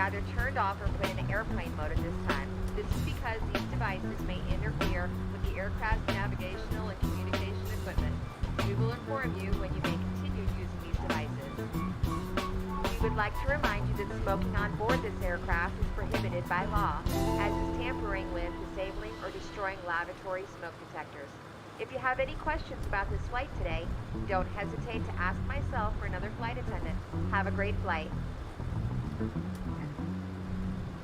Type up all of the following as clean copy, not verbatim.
Either turned off or put in airplane mode at this time. This is because these devices may interfere with the aircraft's navigational and communication equipment. We will inform you when you may continue using these devices. We would like to remind you that smoking on board this aircraft is prohibited by law, as is tampering with, disabling, or destroying lavatory smoke detectors. If you have any questions about this flight today, don't hesitate to ask myself or another flight attendant. Have a great flight.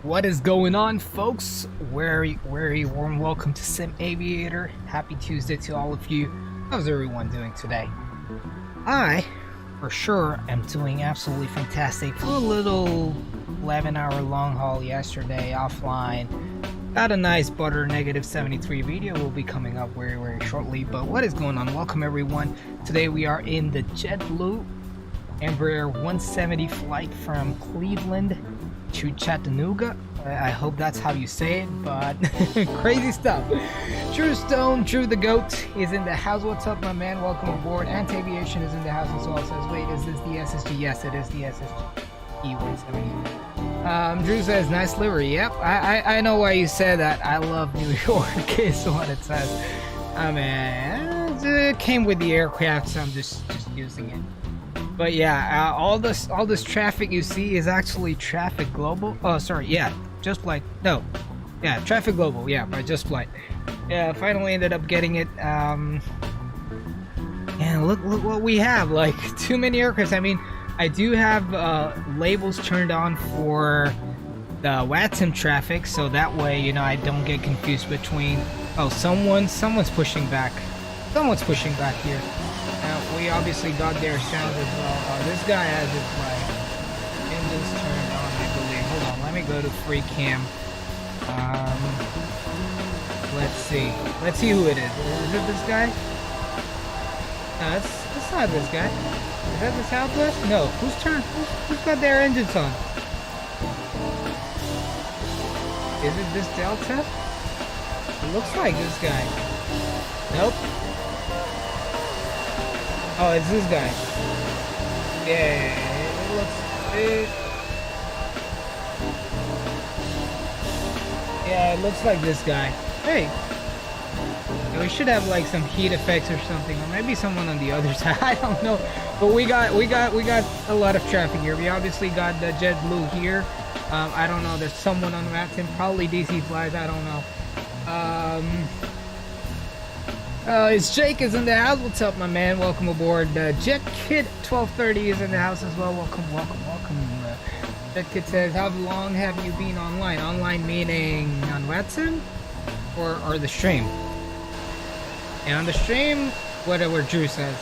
What is going on, folks? Very warm welcome to Sim Aviator. Happy Tuesday to all of you. How's everyone doing today? I, for sure, am doing absolutely fantastic. For a little 11-hour long haul yesterday offline. Got a nice butter -73 video will be coming up very shortly. But what is going on? Welcome everyone. Today we are in the JetBlue Embraer 170 flight from Cleveland to Chattanooga. I hope that's how you say it, but crazy stuff. Drew Stone, Drew the Goat is in the house. What's up, my man? Welcome aboard. Anti-Aviation is in the house as well. Says, wait, is this the SSG? Yes, it is the SSG E170. Drew says, nice livery. Yep, I know why you said that. I love New York is what it says. I mean, it came with the aircraft, so I'm just using it. But yeah, all this traffic you see is actually Traffic Global. Oh, sorry, yeah, Just Flight. No, yeah, Traffic Global. Yeah, by Just Flight. Yeah, finally ended up getting it. And look what we have. Like, too many aircraft. I mean, I do have labels turned on for the VATSIM traffic, so that way, you know, I don't get confused between. Oh, someone's pushing back. Someone's pushing back here. We obviously got their sounds as well. This guy has his like engines turned on, I believe. Hold on, let me go to free cam. Let's see who it is. Is it this guy? No, it's not this guy. Is that the Southwest? No. Who's got their engines on? Is it this Delta? It looks like this guy. Nope. Oh, it's this guy. Yeah, it looks. Yeah, it looks like this guy. Hey, Yeah, we should have like some heat effects or something, or maybe someone on the other side. I don't know, but we got a lot of traffic here. We obviously got the JetBlue here. I don't know. There's someone on VATSIM, probably DC flies. I don't know. It's Jake is in the house. What's up, my man? Welcome aboard. Jet Kid 1230 is in the house as well. Welcome. Jet Kid says, how long have you been online? Online meaning on VATSIM or the stream? And on the stream, whatever Drew says.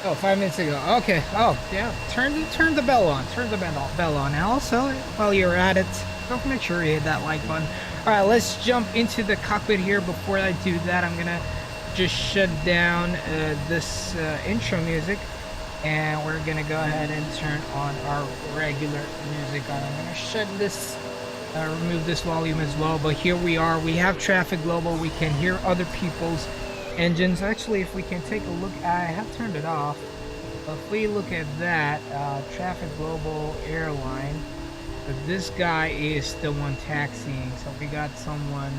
Oh, 5 minutes ago. Okay. Oh, yeah. Turn the bell on. Turn the bell on. And also, while you're at it, don't make sure you hit that like button. All right, let's jump into the cockpit here. Before I do that, I'm gonna just shut down this intro music, and we're gonna go ahead and turn on our regular music on. I'm gonna shut this, remove this volume as well. But here we are. We have traffic global. We can hear other people's engines. Actually, if we can take a look, I have turned it off. But if we look at that, traffic global airline, but this guy is the one taxiing. So we got someone.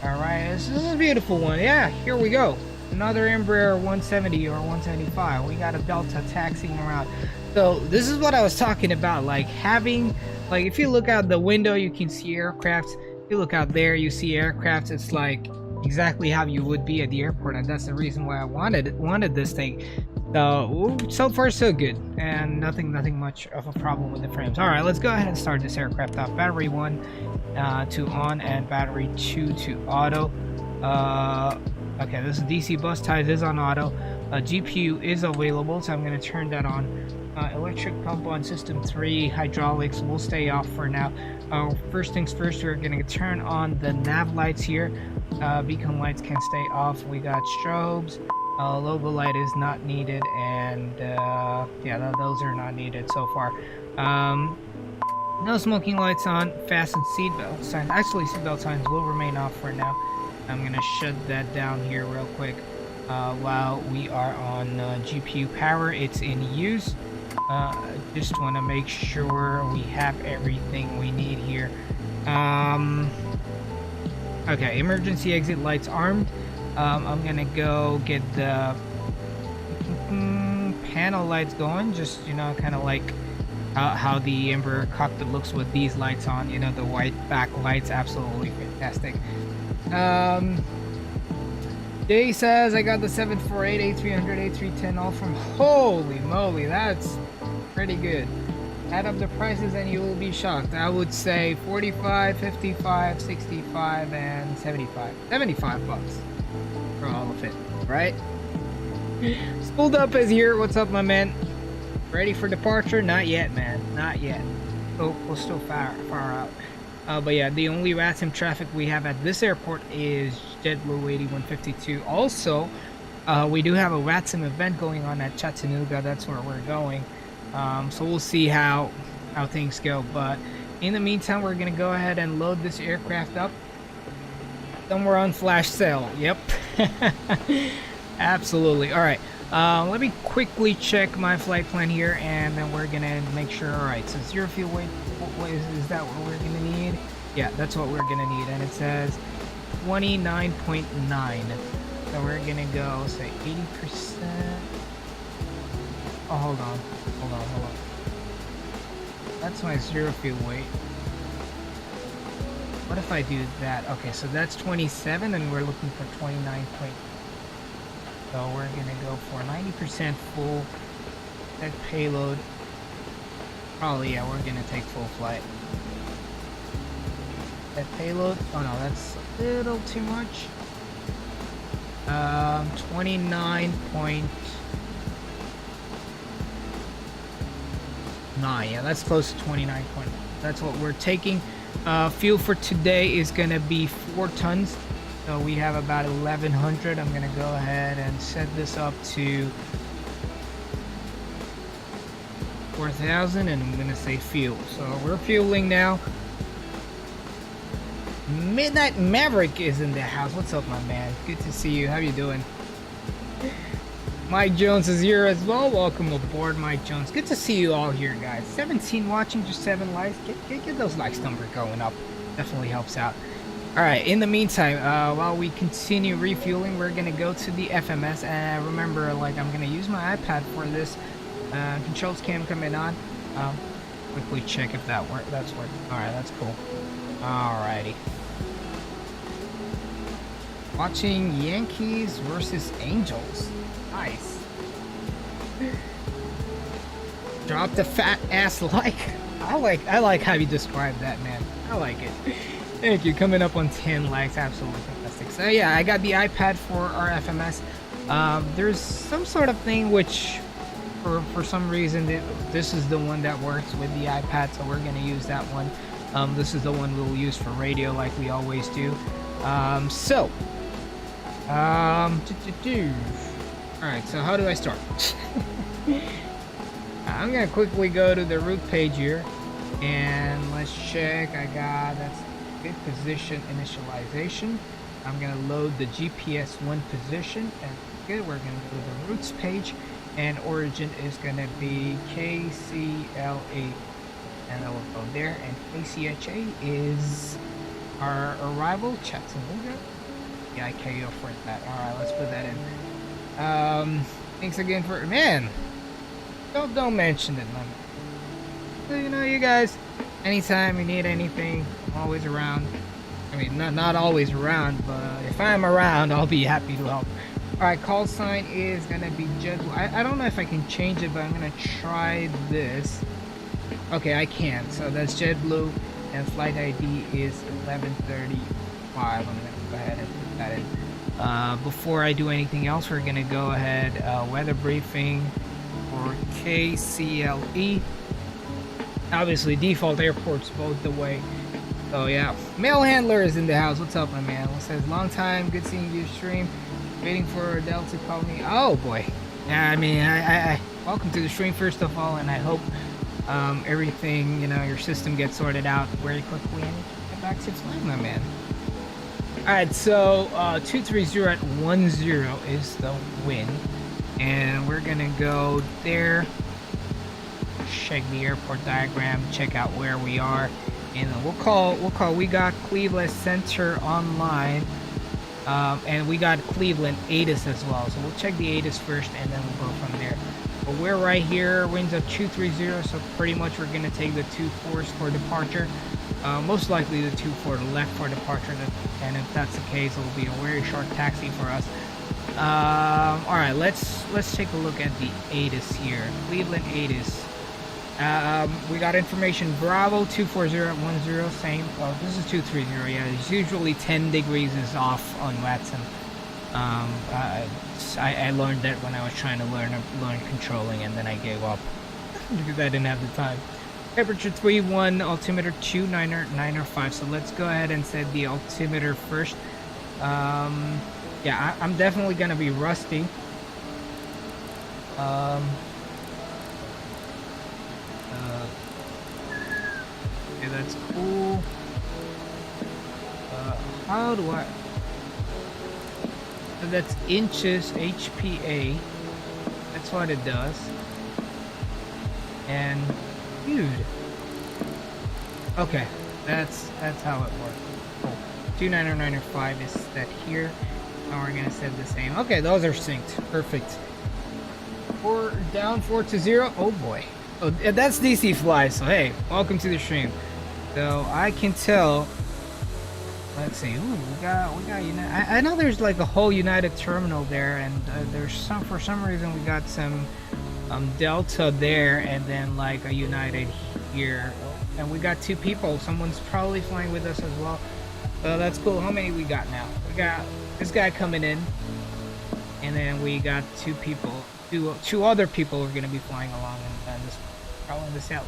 All right, this is a beautiful one. Yeah, here we go. Another Embraer 170 or 175. We got a Delta taxiing around. So this is what I was talking about, like having, like if you look out the window, you can see aircrafts. If you look out there, you see aircrafts. It's like exactly how you would be at the airport, and that's the reason why I wanted this thing. So far so good, and nothing much of a problem with the frames. All right, let's go ahead and start this aircraft off. Battery 1 to on, and battery 2 to auto. Okay, this is DC bus ties is on auto. GPU is available, so I'm going to turn that on. Electric pump on system 3. Hydraulics will stay off for now. First things first, we're going to turn on the nav lights here. Beacon lights can stay off. We got strobes. Logo light is not needed, and yeah, those are not needed so far. No smoking lights on. Fasten seatbelt signs. Actually, seatbelt signs will remain off for now. I'm gonna shut that down here real quick while we are on GPU power. It's in use. Just want to make sure we have everything we need here. Okay, emergency exit lights armed. I'm gonna go get the panel lights going, just, you know, kind of like how the Embraer cockpit looks with these lights on, you know, the white back lights. Absolutely fantastic. Jay says, I got the 748, A300, A310 all from, holy moly, that's pretty good. Add up the prices and you will be shocked. I would say 45, 55, 65, and 75. 75 bucks for all of it, right? Spooled up is here. What's up, my man? Ready for departure? Not yet, man. Not yet. Oh, we're still far out. But yeah, the only VATSIM traffic we have at this airport is JetBlue 8152. Also, we do have a VATSIM event going on at Chattanooga. That's where we're going. So we'll see how things go. But in the meantime, we're gonna go ahead and load this aircraft up. Somewhere on flash sale. Yep. Absolutely. All right. Let me quickly check my flight plan here, and then we're gonna make sure. All right. So 0 fuel weight. Is that what we're gonna need? Yeah, that's what we're gonna need, and it says 29.9. So we're gonna go say 80%. Oh, hold on. That's my 0 fuel weight. What if I do that? Okay, so that's 27, and we're looking for 29. So we're gonna go for 90% full. That payload. Probably, yeah, we're gonna take full flight. That payload. Oh no, that's a little too much. 29.9. Yeah, that's close to 29. That's what we're taking. Fuel for today is gonna be 4 tons. So we have about 1100. I'm gonna go ahead and set this up to 4,000, and I'm gonna say fuel. So we're fueling now. Midnight Maverick is in the house. What's up, my man? Good to see you. How you doing? Mike Jones is here as well. Welcome aboard, Mike Jones. Good to see you all here, guys. 17 watching, just 7 likes. Get those likes number going up. Definitely helps out. All right, in the meantime, while we continue refueling, we're gonna go to the FMS, and remember, like, I'm gonna use my iPad for this. Controls cam coming on. Quickly check if that's working. All right, that's cool. Alrighty. Watching Yankees versus Angels. Nice. Drop the fat ass like. I like how you describe that, man. I like it. Thank you. Coming up on 10 likes. Absolutely fantastic. So yeah, I got the iPad for our FMS. There's some sort of thing which, for some reason, this is the one that works with the iPad, so we're gonna use that one. This is the one we'll use for radio, like we always do. All right. So how do I start? I'm gonna quickly go to the route page here, and let's check. I got that's good position initialization. I'm gonna load the GPS 1 position, and good. We're gonna go to the routes page, and origin is gonna be KCLE, and I will go there. And KCHA is our arrival Chattanooga. Yeah, I KO for that. All right, let's put that in. Thanks again for man. Don't mention it, man. So, you know, you guys, anytime you need anything, I'm always around. I mean, not always around, but if I'm around, I'll be happy to help. All right, call sign is gonna be JetBlue. I don't know if I can change it, but I'm gonna try this. Okay, I can. So that's JetBlue, and flight ID is 1135. I'm gonna go ahead and put that in. Before I do anything else, we're gonna go ahead weather briefing for KCLE. Obviously, default airports both the way. So yeah, mail handler is in the house. What's up, my man? It says long time, good seeing you stream. Waiting for Adele to call me. Oh boy. Yeah, I mean, I welcome to the stream first of all, and I hope everything, you know, your system gets sorted out very quickly and get back to flying, my man. All right, so 230 at 10 is the wind, and we're gonna go there. Check the airport diagram, check out where we are, and we'll call. We got Cleveland Center online, and we got Cleveland ATIS as well. So we'll check the ATIS first, and then we'll go from there. But we're right here, winds of 230, so pretty much we're gonna take the 24s for departure. Most likely the 24 to the left for departure, and if that's the case, it will be a very short taxi for us. All right, let's take a look at the ATIS here, Cleveland ATIS. We got information Bravo 240 at 10, same. Oh, this is 230. Yeah, it's usually 10 degrees is off on VATSIM. I learned that when I was trying to learn controlling, and then I gave up because I didn't have the time. Temperature 31, altimeter 2995. So let's go ahead and set the altimeter first. Yeah, I'm definitely gonna be rusty. Okay, that's cool. How do I? So that's inches HPA. That's what it does. And dude. Okay, that's how it works. Cool. 29905 is set here. Now we're gonna set the same. Okay, those are synced. Perfect. 4 down, 4 to 0. Oh boy. Oh, that's DC Fly. So hey, welcome to the stream. So I can tell. Let's see. Ooh, we got United. I know there's like a whole United terminal there, and there's for some reason we got some Delta there, and then like a United here, and we got 2 people. Someone's probably flying with us as well. So that's cool. How many we got now? We got this guy coming in, and then we got 2 people. Two other people are gonna be flying along, and this probably this out.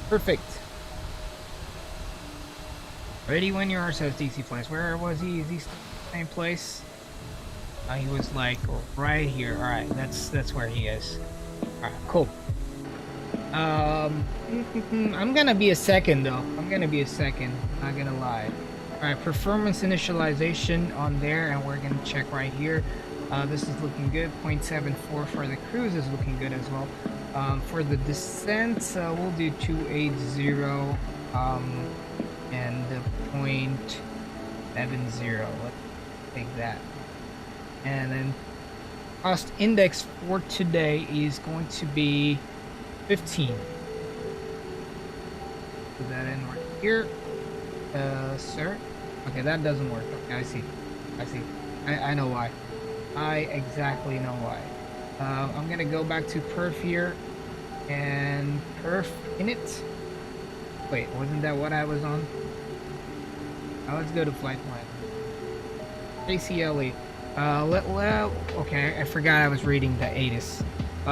Perfect. Ready when you are, says DC Flies. Where was he? Is he still in the same place? He was like right here. All right, that's where he is. All right, cool. I'm gonna be a second though. I'm gonna be a second. Not gonna lie. All right, performance initialization on there, and we're gonna check right here. This is looking good. 0.74 for the cruise is looking good as well. For the descent, we'll do 280. And the 70. Let's take that. And then cost index for today is going to be 15. Put that in right here. Sir. Okay, that doesn't work. Okay, I see. I know why. I exactly know why. I'm gonna go back to perf here and perf init. Wait, wasn't that what I was on? Now let's go to flight plan. KCLE. Okay, I forgot I was reading the ATIS.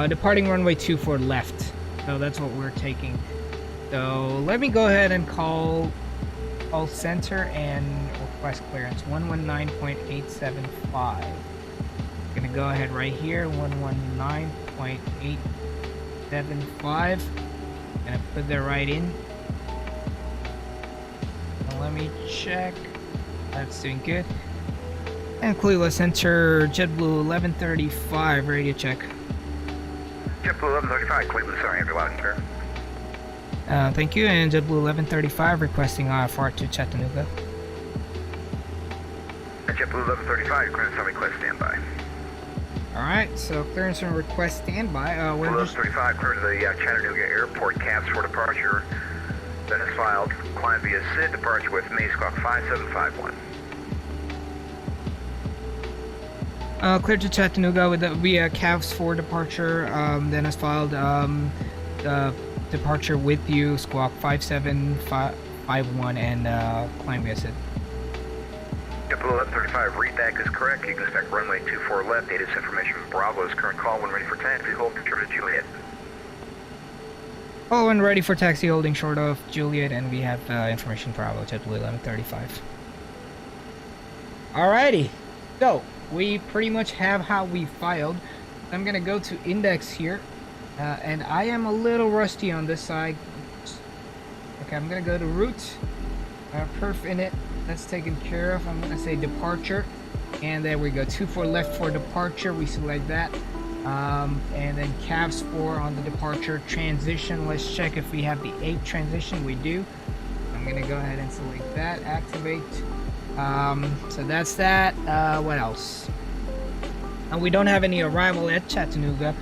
Departing runway 24 left. So that's what we're taking. So let me go ahead and call center and request clearance 119.875. Gonna go ahead right here, 119.875. Gonna put that right in. Now let me check. That's doing good. And Cleveland Center, JetBlue 1135, radio check. JetBlue 1135, Cleveland, sorry, every loud and clear. Thank you, and JetBlue 1135 requesting IFR to Chattanooga. JetBlue 1135, clearance on request standby. Alright, so clearance and request standby. We're just 1135, clear to the Chattanooga Airport, cabs for departure. Then is filed. Climb via SID, departure with May Squawk 5751. Clear to Chattanooga with via cabs for departure. Then as filed. Departure with you, Squawk 5751, and climb via SID. JetBlue 1135, read back is correct. You can expect runway 24 left. Data's information from Bravo's current call when ready for taxi. Hold control to Juliet. Oh, and ready for taxi, holding short of Juliet, and we have information Bravo, JetBlue 1135. Alrighty, so we pretty much have how we filed. I'm gonna go to index here, and I am a little rusty on this side. Okay, I'm gonna go to route, perf init, that's taken care of. I'm gonna say departure, and there we go, 24 left for departure, we select that. And then cabs 4 on the departure. Transition, let's check if we have the 8 transition. We do. I'm gonna go ahead and select that, activate. So that's that. What else? We don't have any arrival at Chattanooga,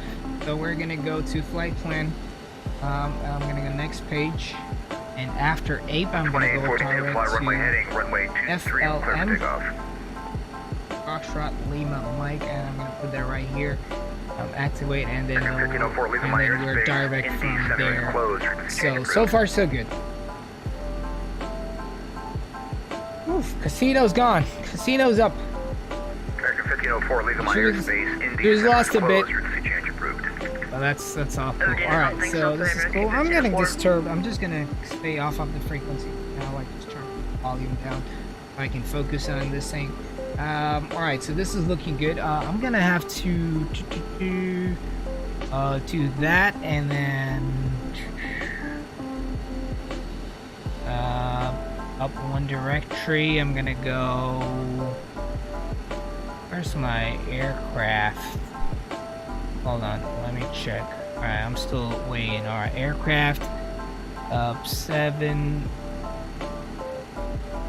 so we're gonna go to flight plan. I'm gonna go next page, and after APE I'm gonna go direct to FLM Foxtrot Lima Mike, and I'm gonna put that right here. Activate, and then we're direct from there. So far so good. Oof, casino's gone. Casino's up. Just lost a bit. Well, that's all cool. Alright, so this is cool. I'm gonna disturb. I'm just gonna stay off of the frequency. I like just turn the volume down so I can focus on this thing. Alright, so this is looking good. I'm gonna have to do that, and then up one directory. I'm gonna go. Where's my aircraft? Hold on, let me check. Alright, I'm still waiting. Alright, aircraft up 7.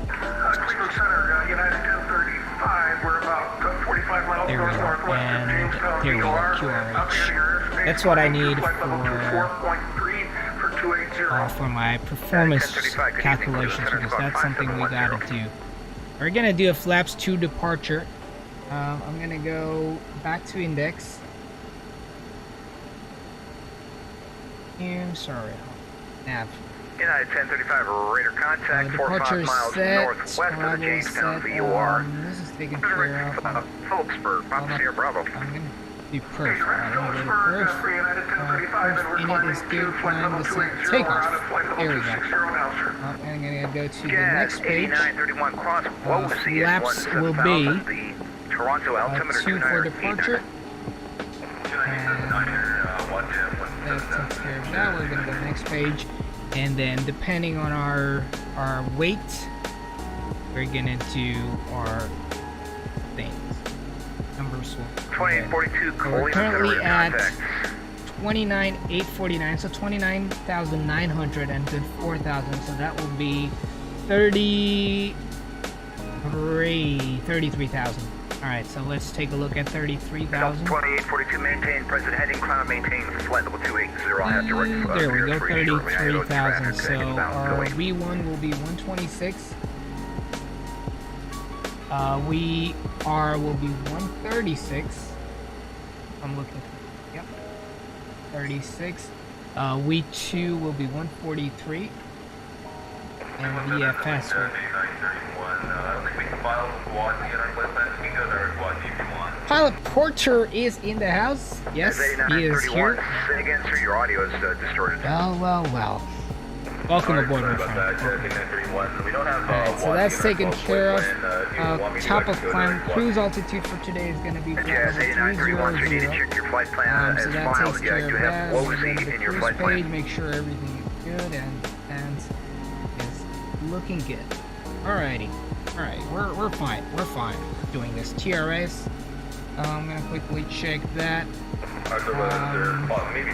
Cleveland Center, United 1035. We're about 45 miles there we go. northwest And of Jamestown. here we go, QRH. That's what I need for my performance calculations, because that's something we gotta do. We're gonna do a flaps 2 departure. I'm gonna go back to index. Sorry, nav. United 1035, radar contact, 45 miles set, northwest of the Jamestown VOR. This is taken care of. Phillipsburg, Papa Sierra Bravo. I'm gonna do perf. I'm gonna go to perf. Init is good. Climb the takeoff. There we go. I'm gonna go to the next page. Flaps will be 2 for departure. That takes care of that. We're gonna go to the next page, and then depending on our weight, we're gonna do our things. Numbers will. 2842. So we're currently at 29,849, so 29,900 and then 4,000. So that will be 30. 33,000. Alright, so let's take a look at 33,000. 2842, maintain present heading, climb, maintain flight level 280. I have direct There we go, clear for you shortly. 33,000. So our going. V1 will be 126. We will be 136. I'm looking. Yep. 36. We2 will be 143. And VFS will. Pilot Porter is in the house. Yes, he is here. Say again, sir, your audio is distorted. Well. Welcome aboard, my friend. Alright, so that's taken care of. Top of climb. Cruise altitude for today is going to be Jazz 8931, so you need to 300. check your flight plan So as that filed. takes Yeah, care you of have that. We'll go WOSI to the in your cruise flight page, plan. make sure everything is good and is looking good. Alrighty. Alright, we're fine. We're fine doing this. TRS. I'm gonna quickly check that. Maybe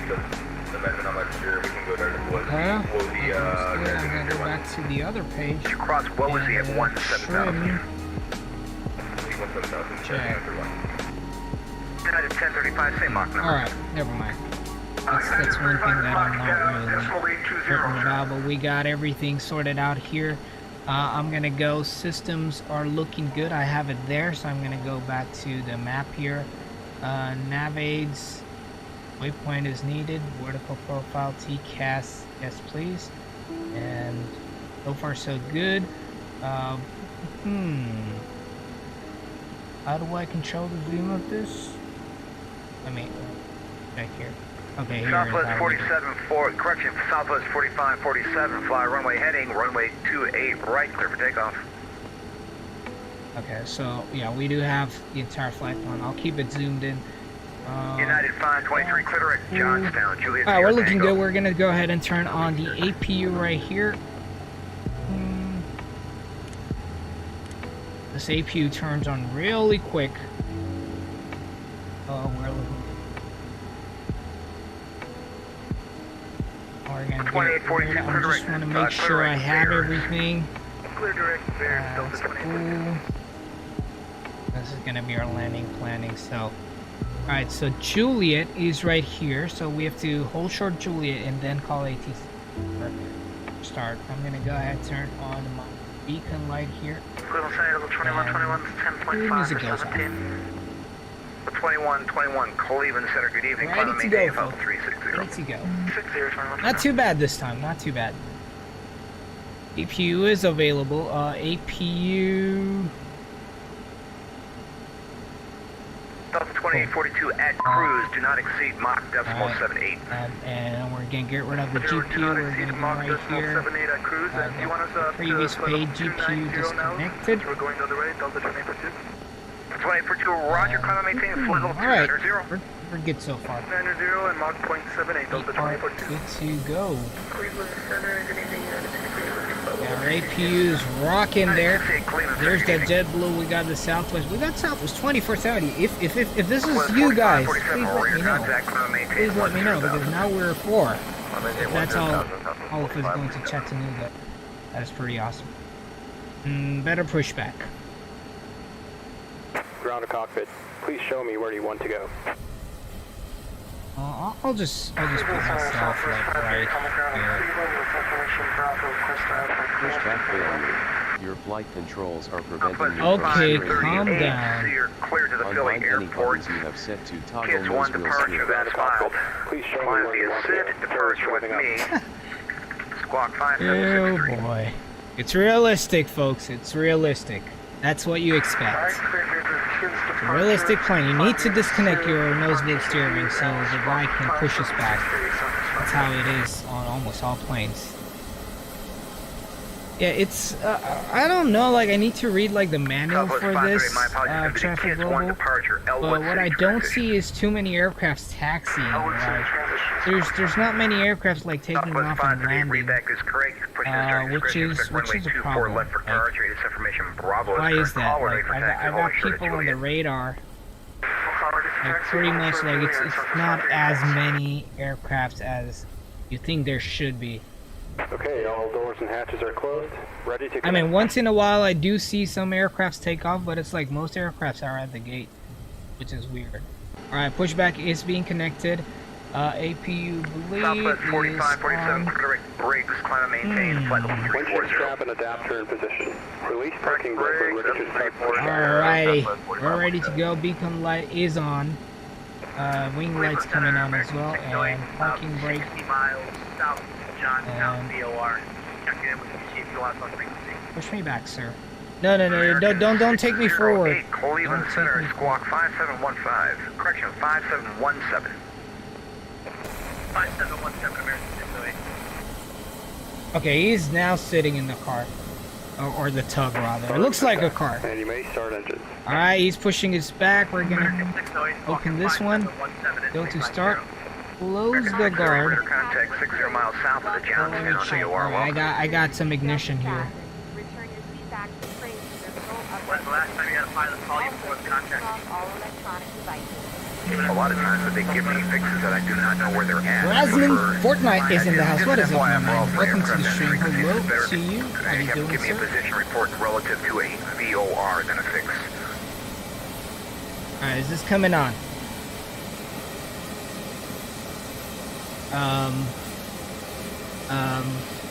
the amendment, I'm not sure. We can go there to I'm gonna go back to the other page. You cross WOSI at 17,000. Check. United 1035, same Mach number. Alright, never mind. That's one thing that I'm not really certain about, but we got everything sorted out here. I'm gonna go, systems are looking good. I have it there, so I'm gonna go back to the map here. Nav aids, waypoint is needed, vertical profile, TCAS, yes please. And so far so good. How do I control the zoom of this? Let me check here. Okay, here Southwest 47, correction, Southwest 4547, fly runway heading, runway 28 right, clear for takeoff. Okay, so yeah, we do have the entire flight plan. I'll keep it zoomed in. United 523, clear direct, Johnstown, Juliet. Alright, we're looking good. We're gonna go ahead and turn on the APU right here. This APU turns on really quick. Oh, we're looking. We're gonna get it cleared. I just want to make sure I have everything. Clear direct, That's cool. This is gonna be our landing planning. So, alright, so Juliet is right here. So we have to hold short Juliet and then call ATC. Start. I'm gonna go ahead and turn on my beacon light here. Equivalent sign level 2121, 10.5 or 17. 2121, Cleveland Center, good evening. Ready to go, folks. 360. Ready to go. 6021. Not too bad this time, not too bad. APU is available. APU. Delta 2842 at cruise, do not exceed Mach decimal 78. And we're gonna get rid of the GPU. We're gonna go right here. 78 at cruise, and you want us The previous page GPU disconnected. We're going the other way, Delta 2842. 2842, Roger, climb and maintain flight level 290. We're good so far. 90 and Mach 0.78, Delta 2842. Good to go. Cleveland Center, good evening. Yeah, our APU is rocking there. There's that JetBlue. We got the Southwest. We got Southwest 2470. If this is you guys, please let me know. Please let me know, because now we're 4. If that's all of us going to Chattanooga, that is pretty awesome. Better pushback. Ground to cockpit. Please show me where you want to go. I'll just put myself like right Pushback failure. Your flight controls are preventing you Okay, from calm down. So you're clear to the Philly Unbind any airport. buttons you have set to toggle Kids nose 1 wheel departure, steer. that's filed. Please show me Climb where you via want to SID, go. departure with me. Squawk Oh 5763. boy. It's realistic, folks. It's realistic. That's what you expect. It's a realistic plane. You need to disconnect your nose wheel steering so the guy can push us back. That's how it is on almost all planes. Yeah, it's, I don't know, like, I need to read, like, the manual for this traffic global, but what I don't see is too many aircrafts taxiing, like, there's not many aircrafts, like, taking off and landing, which is a problem. Like, why is that? Like, I got people on the radar, like, pretty much, like, it's not as many aircrafts as you think there should be. Okay, all doors and hatches are closed. Ready to I mean, once in a while I do see some aircrafts take off, but it's like most aircrafts are at the gate, which is weird. Alright, pushback is being connected. APU bleed Southwest is 4547, on. correct brakes, climb and maintain, flight level windshield 340. strap and adapter in position. Release parking brake when ready to start pushing. Alrighty, we're ready to go. Beacon light is on. Wing lights coming on as well, and parking brake. 60 miles south Johnstown, And- VOR. Checking in with the chief, you want on frequency. Push me back, sir. No, don't take me forward. 608 Cleveland Don't Center, take me squawk 5715. Correction, 5717. 5717, American 608. Okay, he's now sitting in the car. Or the tug, rather. It looks like a car. And you may start engines. Alright, he's pushing his back. We're gonna American 608, open this one. 5717 Go to 350. start. Close the guard. Contact 60 miles south of the Johnstown VOR. Alright, I got some ignition here. Return your seat back to frame terminal. When's the last time you had a pilot call you before the contact? Off all electronic devices. A lot of times they give me fixes that I do not know where they're at. Rasman Fortnite is in the house. What is up, my FYI, man? for Welcome to the aircraft stream. frequencies, Hello it's better to you. How you doing, give me a sir? position report relative to a VOR than a fix. Alright, is this coming on?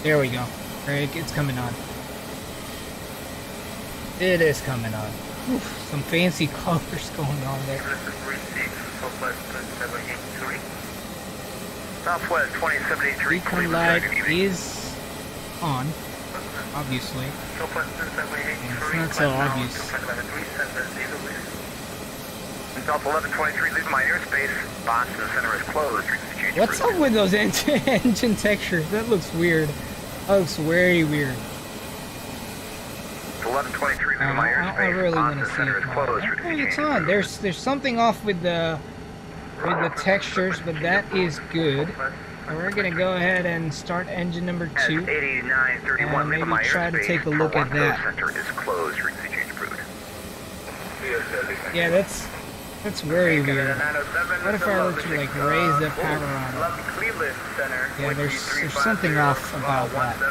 There we go. Right, it's coming on. It is coming on. Oof, some fancy colors going on there. This is 36, Southwest 2783. Southwest 2783. Beacon light is on, obviously. Southwest 2783. It's not so obvious. South 1123, leave my airspace. Boston Center is closed. Change What's route. up with those engine textures? That looks weird. That looks very weird. 1123, leave my I airspace. really want to Boston see Center it. is closed. Okay, it's on. There's something off with the textures, but that is good. And we're gonna go ahead and start engine number 2. 8931, And leave maybe my try to airspace. take a look at that. Center is closed. Change route. Yeah, that's very weird. What if I were to like raise the power on it? Yeah, there's something off about that.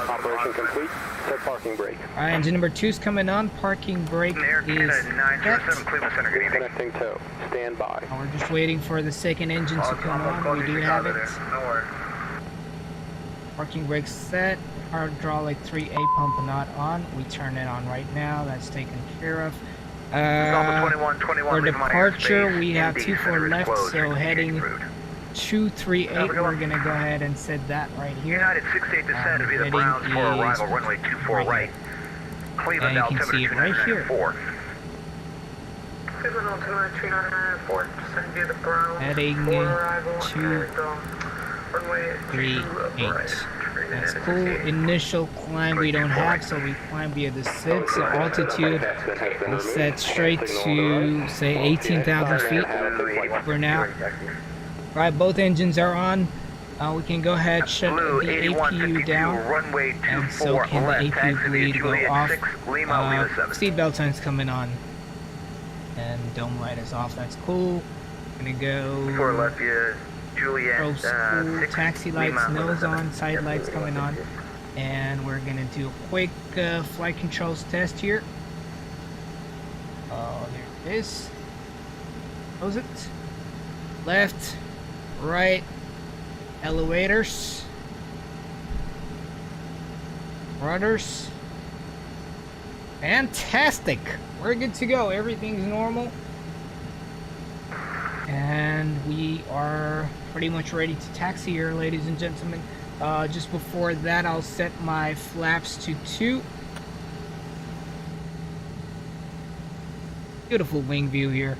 Operation complete. Set parking brake. Alright, engine number 2's coming on. Parking brake Air is Canada 907 set. Cleveland Center, good evening. Connecting tow. Stand by. We're just waiting for the second engine to come on. We do have it. Parking brake set. Hydraulic 3A pump not on. We turn it on right now. That's taken care of. For departure, we have 24 left, so heading 238. We're gonna go ahead and set that right here. United 68 descend to be the heading Browns for is arrival, runway 24 right right. Cleveland And you can see it right here. 4. Cleveland altimeter 3994, descend via the Browns Heading for arrival, 238. That's cool. Initial climb we don't have, so we climb via the 6. So altitude is set straight to say 18,000 feet for now. Alright, both engines are on. We can go ahead, shut Blue the 8152, APU down, runway and so 24 can the left, APU taxi bleed via go Juliet off. 6, Lima 7. Seatbelt signs coming on, and dome light is off. That's cool. Gonna 4 go. left via Juliet Cool. 6, Taxi lights, Lima nose 7. on, side lights coming on, and we're gonna do a quick flight controls test here. Oh, there it is. Close it. Left, right, elevators, rudders. Fantastic. We're good to go. Everything's normal. And we are pretty much ready to taxi here, ladies and gentlemen. Just before that, I'll set my flaps to 2. Beautiful wing view here.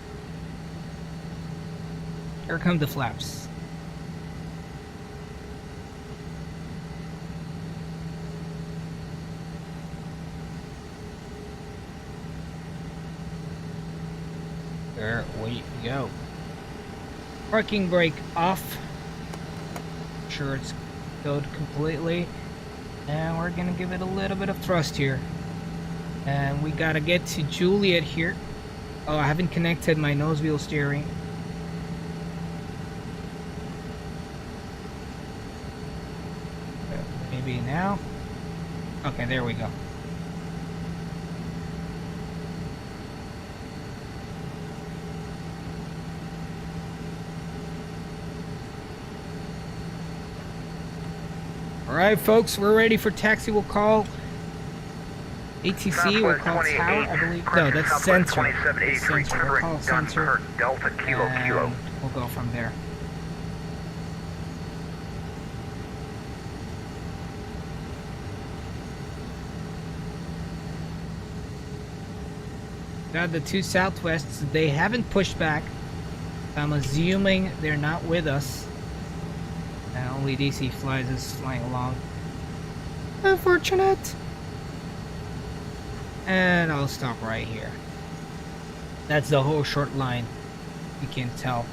Here come the flaps. There we go. Parking brake off. Sure it's stowed completely. And we're gonna give it a little bit of thrust here. And we gotta get to Juliet here. Oh, I haven't connected my nose wheel steering. Maybe now? Okay, there we go. Alright folks, we're ready for taxi. We'll call ATC, we'll call tower, I believe. No, that's sensor. That's sensor. We'll call sensor. Delta Kilo Kilo. And we'll go from there. Got the two Southwests. They haven't pushed back. I'm assuming they're not with us. And only DC Flies is flying along. Unfortunate. And I'll stop right here. That's the whole short line. You can tell.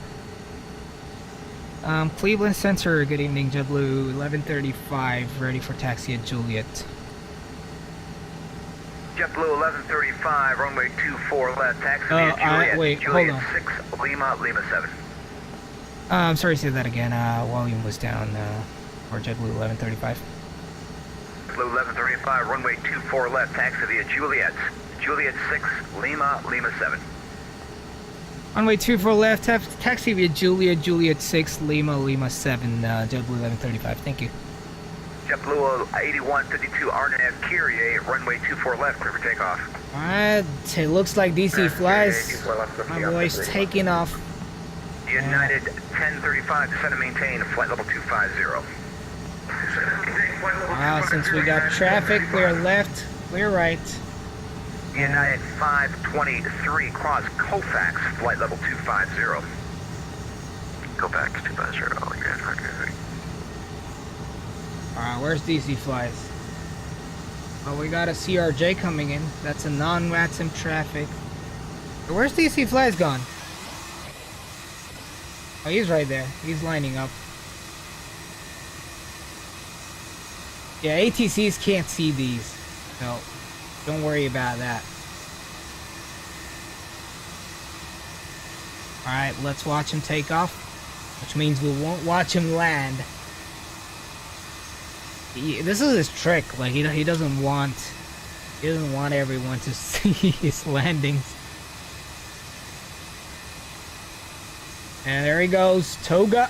Cleveland Sensor, good evening, JetBlue. 11:35, ready for taxi at Juliet. JetBlue 11:35, runway 24 left, taxi via Juliet. Wait, Juliet hold on. 6, Lima 7. I'm sorry to say that again. Volume was down for JetBlue 11:35. JetBlue 11:35, runway 24 left, taxi via Juliet. Juliet 6, Lima 7. Runway 24 left, taxi via Juliet, Juliet 6, Lima 7, JetBlue 11:35. Thank you. JetBlue 8152, Arnett Kyrie, runway 24 left, clear for takeoff. Alright, it looks like DC Flies. My boy's taking off. United 1035, descend and maintain, flight level 250. Wow, since we got traffic, clear left, clear right. United 523, cross Colfax, flight level 250. Colfax 250, you're in Rudder. Alright, where's DC Flies? Oh, we got a CRJ coming in. That's a non-VATSIM traffic. Where's DC Flies gone? Oh, he's right there. He's lining up. Yeah, ATCs can't see these. So, don't worry about that. Alright, let's watch him take off. Which means we won't watch him land. This is his trick. Like he doesn't want everyone to see his landings. And there he goes, Toga.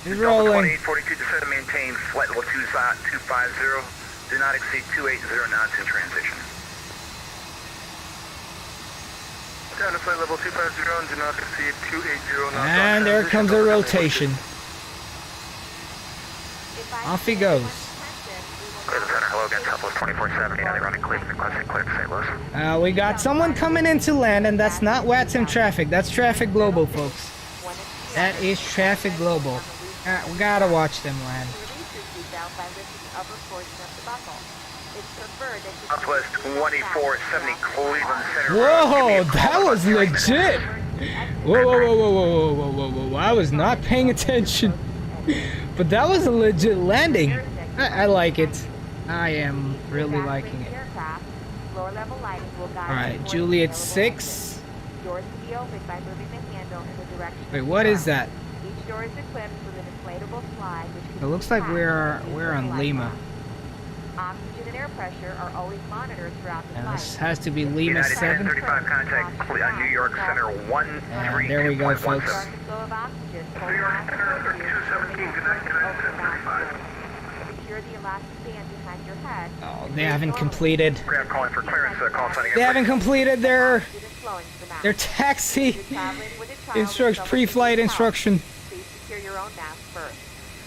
He's rolling. 2842, descend and maintain, flight level 250. Do not exceed 280 knots in transition. Down to flight level 250 and do not exceed 280 knots. And there comes a rotation. Off he goes. Cleveland Center, hello again, Southwest 2470, now they're running Cleveland, requesting clear to St. Louis. We got someone coming in to land, and that's not VATSIM traffic. That's traffic global, folks. That is traffic global. We gotta watch them land. Southwest 2470, Cleveland Center. Whoa, that was legit. Whoa. I was not paying attention. But that was a legit landing. I like it. I am really liking it. Alright, Juliet 6. Wait, what is that? It looks like we're on Lima. Oxygen and air pressure are always monitored throughout the flight. This has to be Lima United 7. 1035, contact New York Center 132.17. And there we go, folks. New York Center 217, connect United 1035. Secure the elastic band behind your head. Oh, they haven't completed. Grab calling for clearance, call signing They haven't completed their Their taxi pre-flight instruction. Please secure your own mask first.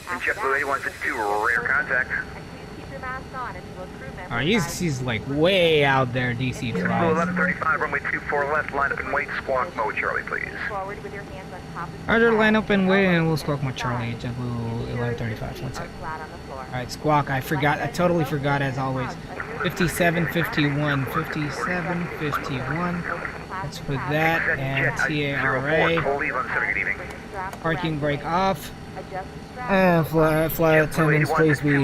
JetBlue 8152, radar contact. Oh, he's like way out there, DC JetBlue Flies. 1135, runway 24 left, line up and wait, squawk mode, Charlie, please. Forward with your hands on top of Roger, line up and wait, and we'll squawk more Charlie. JetBlue 1135. One sec. Alright, squawk. I totally forgot as always. 57, 51, 57, 51. Let's put that and TARA. Parking brake off. Flight attendants, please be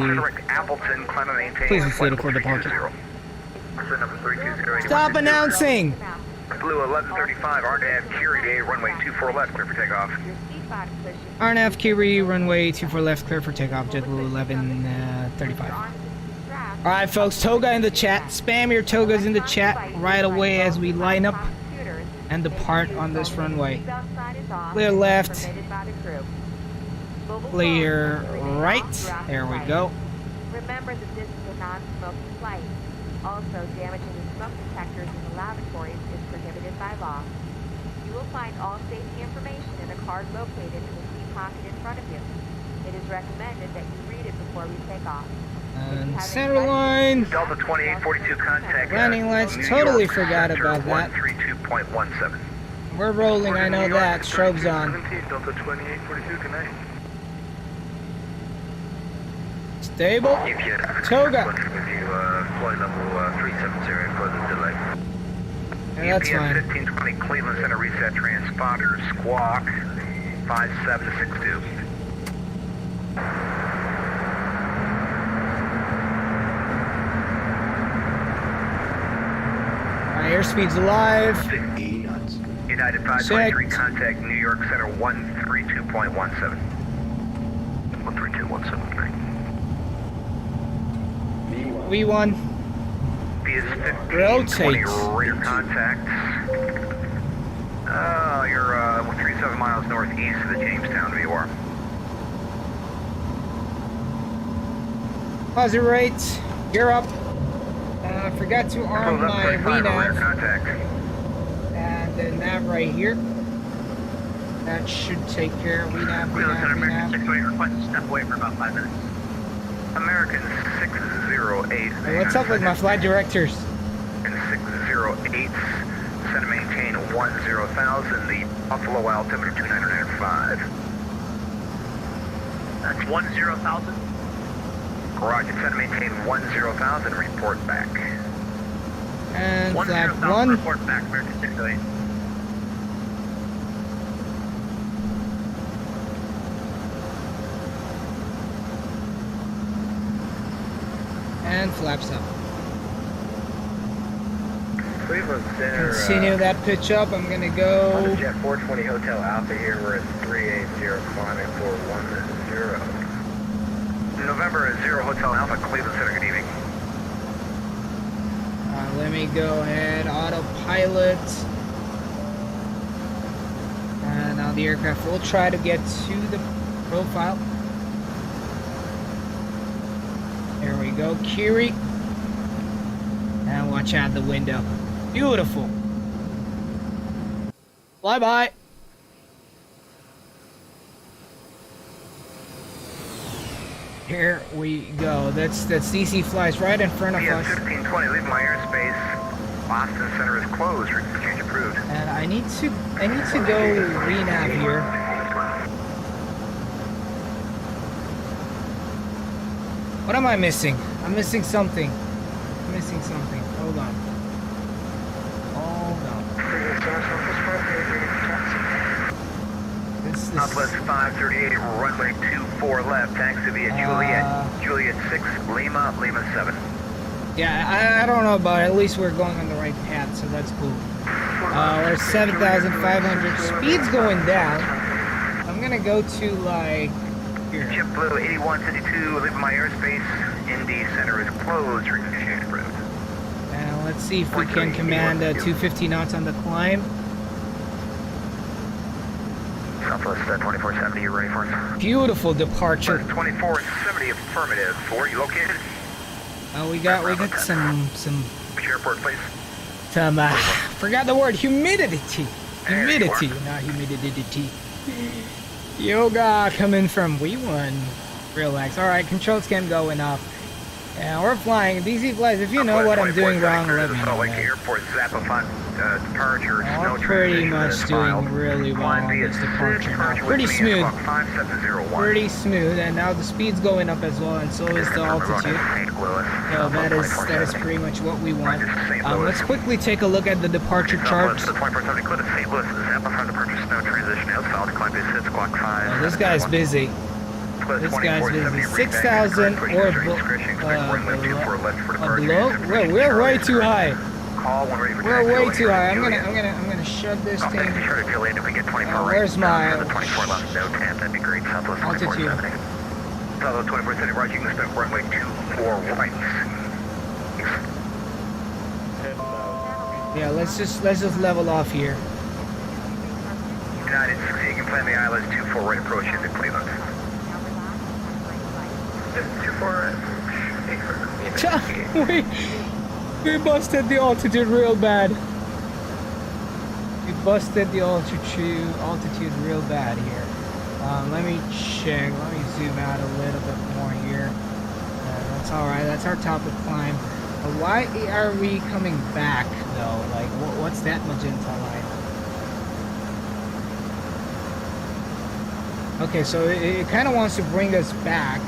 seated for departure. Stop announcing! Blue 1135, RNAV Curie, runway 24 left, clear for takeoff. Your seat box cushion. RNF Curie, runway 24 left, clear for takeoff, JetBlue 1135. Alright folks, toga in the chat. Spam your togas in the chat right away as we line up and depart on this runway. Clear left, clear right. There we go. Remember that this is a non-smoking flight. Also, damaging the smoke detectors in the lavatories is prohibited by law. You will find all safety information in a card located in the seat pocket in front of you. It is recommended that you read it before we take off. And center line. Delta 2842 contact. Landing lights, New totally York, forgot Center about that. 132.17. We're rolling, I know that. Strobes on. Delta 2842, good night. Stable. Toga. Flight level 370 for the delay. Yeah, that's fine. 1520 Cleveland Center reset transponder squawk 5762. Alright, airspeed's alive. United 523 contact New York Center 132.17. 132.173. V1. Is 1520 Rotate. rear contact. You're 37 miles northeast of the Jamestown VOR. Positive rate. Gear up. Forgot to arm my Rear VNAV contact. and the nav right here. That should take care of VNAV. Request to step away for about 5 minutes. American 608. Hey, what's up with my flight directors? And 608, set to maintain 10,000, the Buffalo altimeter 2995. That's 10,000? Roger, set to maintain 10,000, report back. And flag 1. Report back, American 608. And flaps up. Cleveland Center. Continue that pitch up. I'm gonna go. Jet 420 Hotel Alpha here. We're at 380 climbing for 10. November 0 Hotel Alpha, Cleveland Center. Good evening. Let me go ahead. Autopilot. And now the aircraft will try to get to the profile. There we go. Curie. And watch out the window. Beautiful. Fly by. Here we go. That's DC flies right in front of Yeah, us. 1520, leave my airspace. Boston Center is closed. Exchange approved. And I need to go renav here. What am I missing? I'm missing something. I'm missing something. Hold on. Southwest 538, runway 24 left, taxi via Juliet 6, Lima 7. Yeah, I don't know about it. At least we're going on the right path, so that's cool. We're 7,500. Speed's going down. I'm gonna go to like here. JetBlue 8152, leave my airspace. Indy Center is closed. Exchange approved. And let's see if we can command 250 knots on the climb. Southwest 2470, you ready for us? Beautiful departure. 2470, affirmative. Where are you located? We got some Which airport, please? forgot the word, humidity, not humidity. Yoga coming from V1. Relax. All right, control scan going up. Yeah, we're flying. DC flies. If you know what I'm doing wrong, let me know. Airport, Zappa, departure, I'm pretty much doing really well on this departure now. Pretty smooth. Pretty smooth, and now the speed's going up as well, and so is the altitude. So that is pretty much what we want. Let's quickly take a look at the departure charts. Oh, this guy's busy. This guy's busy. 6,000 or below. Whoa, we're way too high. call when ready for We're taxi. way too high. I'm gonna shut this Oh, thing. thank you, Charter Juliet. If we get 24 right, where's my the 24 left, no 10, that'd be great. Southwest altitude? 2470. Southwest 2470, Roger, you can expect runway 24 right. Yeah, let's just level off here. United 60, you can plan the ILS 24 right approach into Cleveland. 24 we busted the altitude real bad. We busted the altitude real bad here. Let me check. Let me zoom out a little bit more here. That's all right. That's our top of climb. Why are we coming back though? Like, what's that magenta line? Okay, so it kind of wants to bring us back.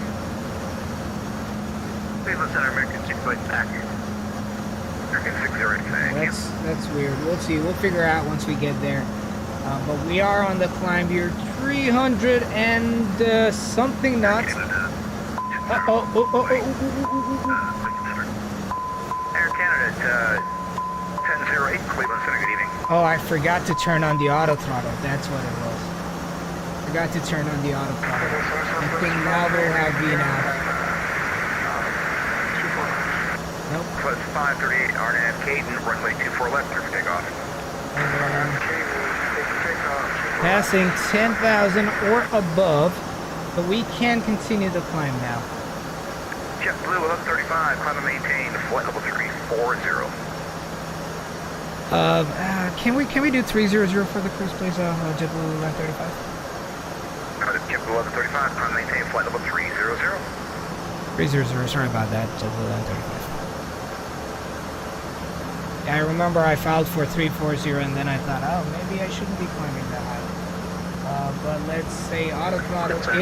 Cleveland Center, American 6 right back. American 60 right, thank you. That's weird. We'll see. We'll figure out once we get there. But we are on the climb here, 300 and something knots. Air Canada at 1008, Cleveland Center, good evening. Oh, I forgot to turn on the auto throttle. That's what it was. Forgot to turn on the auto throttle. I think now we'll have V now. Nope. Plus 538, RNAV Caden, runway 24 left, clear for takeoff. Passing 10,000 or above, but we can continue the climb now. JetBlue 1135, climb and maintain, flight level 340. Can we do 300 for the cruise, please? JetBlue 1135. JetBlue 1135, climb and maintain, flight level 300. 300, sorry about that, JetBlue 1135. I remember I filed for 340 and then I thought, oh, maybe I shouldn't be climbing that high. But let's say auto throttle is on.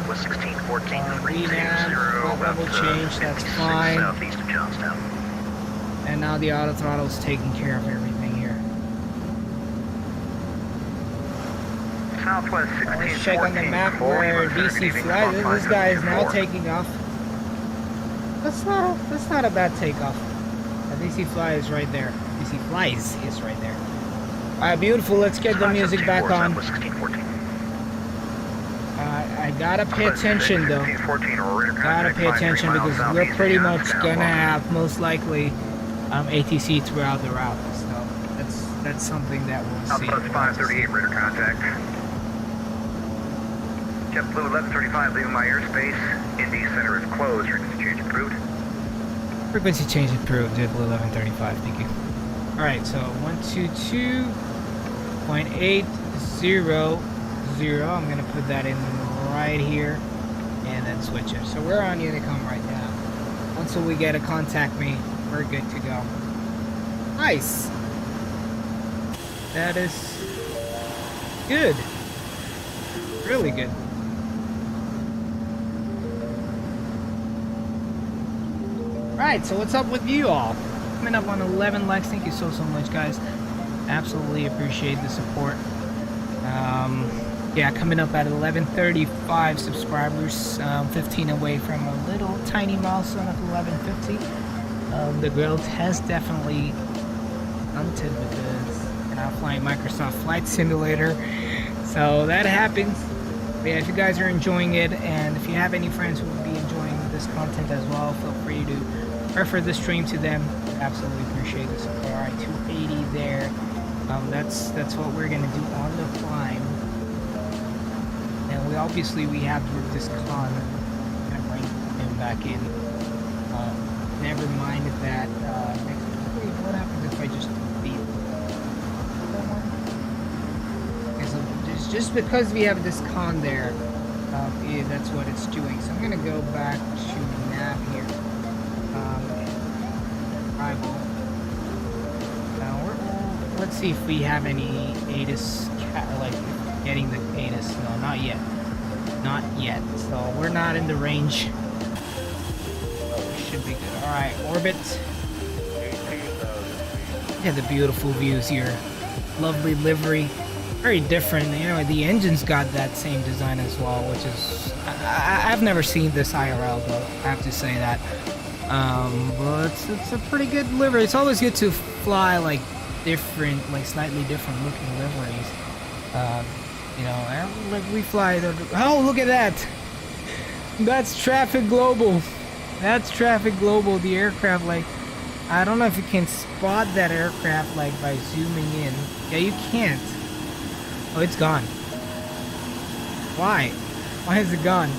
VNAV, level change, that's fine. Southeast of Johnstown. And now the auto throttle is taking care of everything here. Southwest 1614. Let's check on the map where DC flies. This guy is now taking off. That's not a bad takeoff. DC Fly is right there. DC Flies is right there. Alright, beautiful. Let's get the music back on. I gotta pay attention though. Gotta pay attention because we're pretty much gonna have most likely ATC throughout the route. So that's something that we'll see. Southwest 538 radar contact. JetBlue 1135 leaving my airspace. Indy Center is closed. Frequency change approved. Frequency change approved, JetBlue 1135, thank you. Alright, so 122.800. I'm gonna put that in right here and then switch it. So we're on Honeycomb right now. Until we get a contact me, we're good to go. Nice! That is good. Really good. Alright, so what's up with you all? Coming up on 11 likes. Thank you so much, guys. Absolutely appreciate the support. Yeah, coming up at 1135 subscribers, 15 away from a little tiny milestone of 1150. The growth has definitely hunted because we're now flying Microsoft Flight Simulator. So that happens. But yeah, if you guys are enjoying it, and if you have any friends who would be enjoying this content as well, feel free to refer the stream to them. Absolutely appreciate the support. Alright, 280 there. That's what we're gonna do on the climb. And we obviously have this con. I'm gonna bring him back in. Never mind that. What happens if I just beat that one? Okay, so just because we have this con there, yeah, that's what it's doing. So I'm gonna go back to nav here. Let's see if we have any ATIS, like getting the ATIS. No, not yet. Not yet. So we're not in the range. We should be good. Alright, orbit. Look at the beautiful views here. Lovely livery. Very different. You know, the engine's got that same design as well, which is... I've never seen this IRL though, I have to say that. But it's a pretty good livery. It's always good to fly like different, like slightly different looking liveries. You know, like we fly the, oh, look at that. That's Traffic Global. That's Traffic Global, the aircraft. Like, I don't know if you can spot that aircraft like by zooming in. Yeah, you can't. Oh, it's gone. Why? Why is it gone?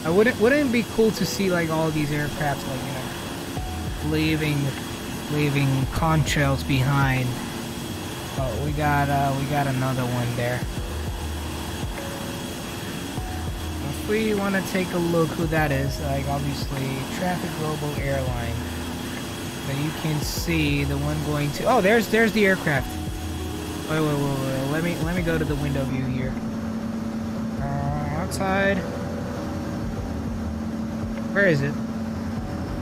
Wouldn't it be cool to see like all these aircrafts, like, you know, leaving contrails behind? Oh, we got another one there. If we want to take a look who that is, like obviously Traffic Global Airline. So you can see the one going to, oh, there's the aircraft. Wait. Let me go to the window view here. Outside. Where is it?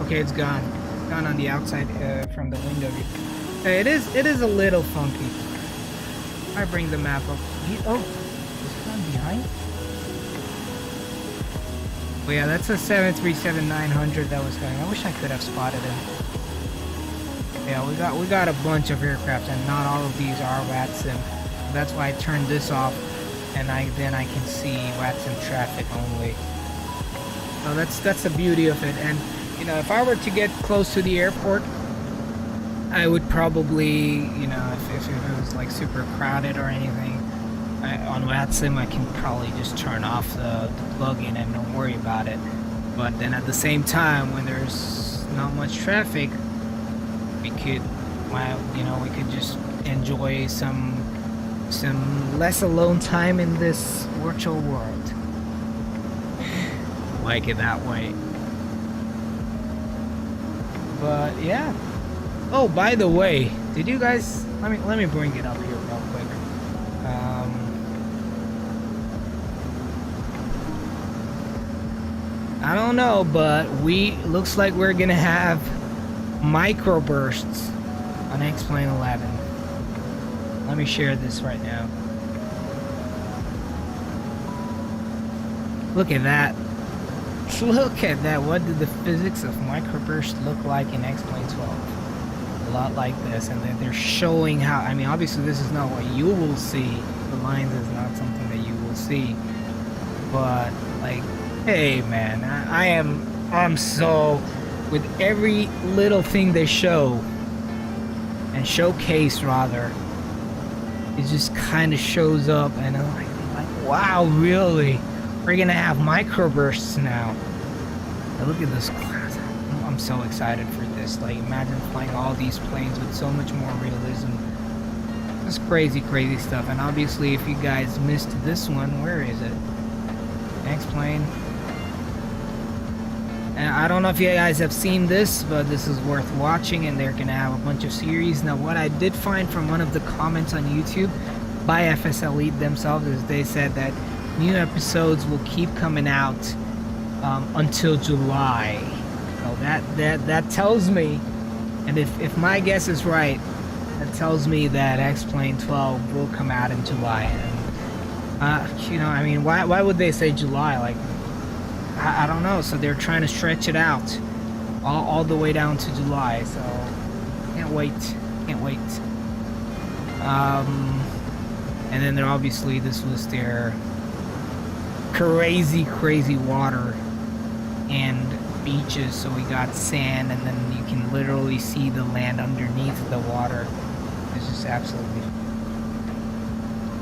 Okay, it's gone. It's gone on the outside from the window view. It is a little funky. I bring the map up. Oh, is it on behind? Oh yeah, that's a 737-900 that was going. I wish I could have spotted him. Yeah, we got a bunch of aircraft, and not all of these are VATSIM. That's why I turned this off, and then I can see VATSIM traffic only. So that's the beauty of it. And you know, if I were to get close to the airport, I would probably, you know, if it was like super crowded or anything, on VATSIM I can probably just turn off the plugin and don't worry about it. But then at the same time, when there's not much traffic, we could, well, you know, we could just enjoy some less alone time in this virtual world. Like it that way. But yeah. Oh, by the way, did you guys, let me bring it up here real quick. I don't know, but looks like we're gonna have microbursts on X-Plane 11. Let me share this right now. Look at that. Look at that. What did the physics of microburst look like in X-Plane 12? A lot like this, and then they're showing how, I mean, obviously this is not what you will see. The lines is not something that you will see. But, like, hey man, I'm so, with every little thing they show, and showcase rather, it just kind of shows up, and I'm like, wow, really? We're gonna have microbursts now. Now look at this class. I'm so excited for this. Like, imagine flying all these planes with so much more realism. This crazy stuff. And obviously, if you guys missed this one, where is it? Next plane. And I don't know if you guys have seen this, but this is worth watching, and they're gonna have a bunch of series. Now, what I did find from one of the comments on YouTube by FSLE themselves is they said that new episodes will keep coming out until July. So that tells me, and if my guess is right, that tells me that X-Plane 12 will come out in July. And you know, I mean, why would they say July? Like, I don't know. So they're trying to stretch it out all the way down to July. So can't wait. And then they're obviously, this was their crazy water and beaches, so we got sand, and then you can literally see the land underneath the water. It's just absolutely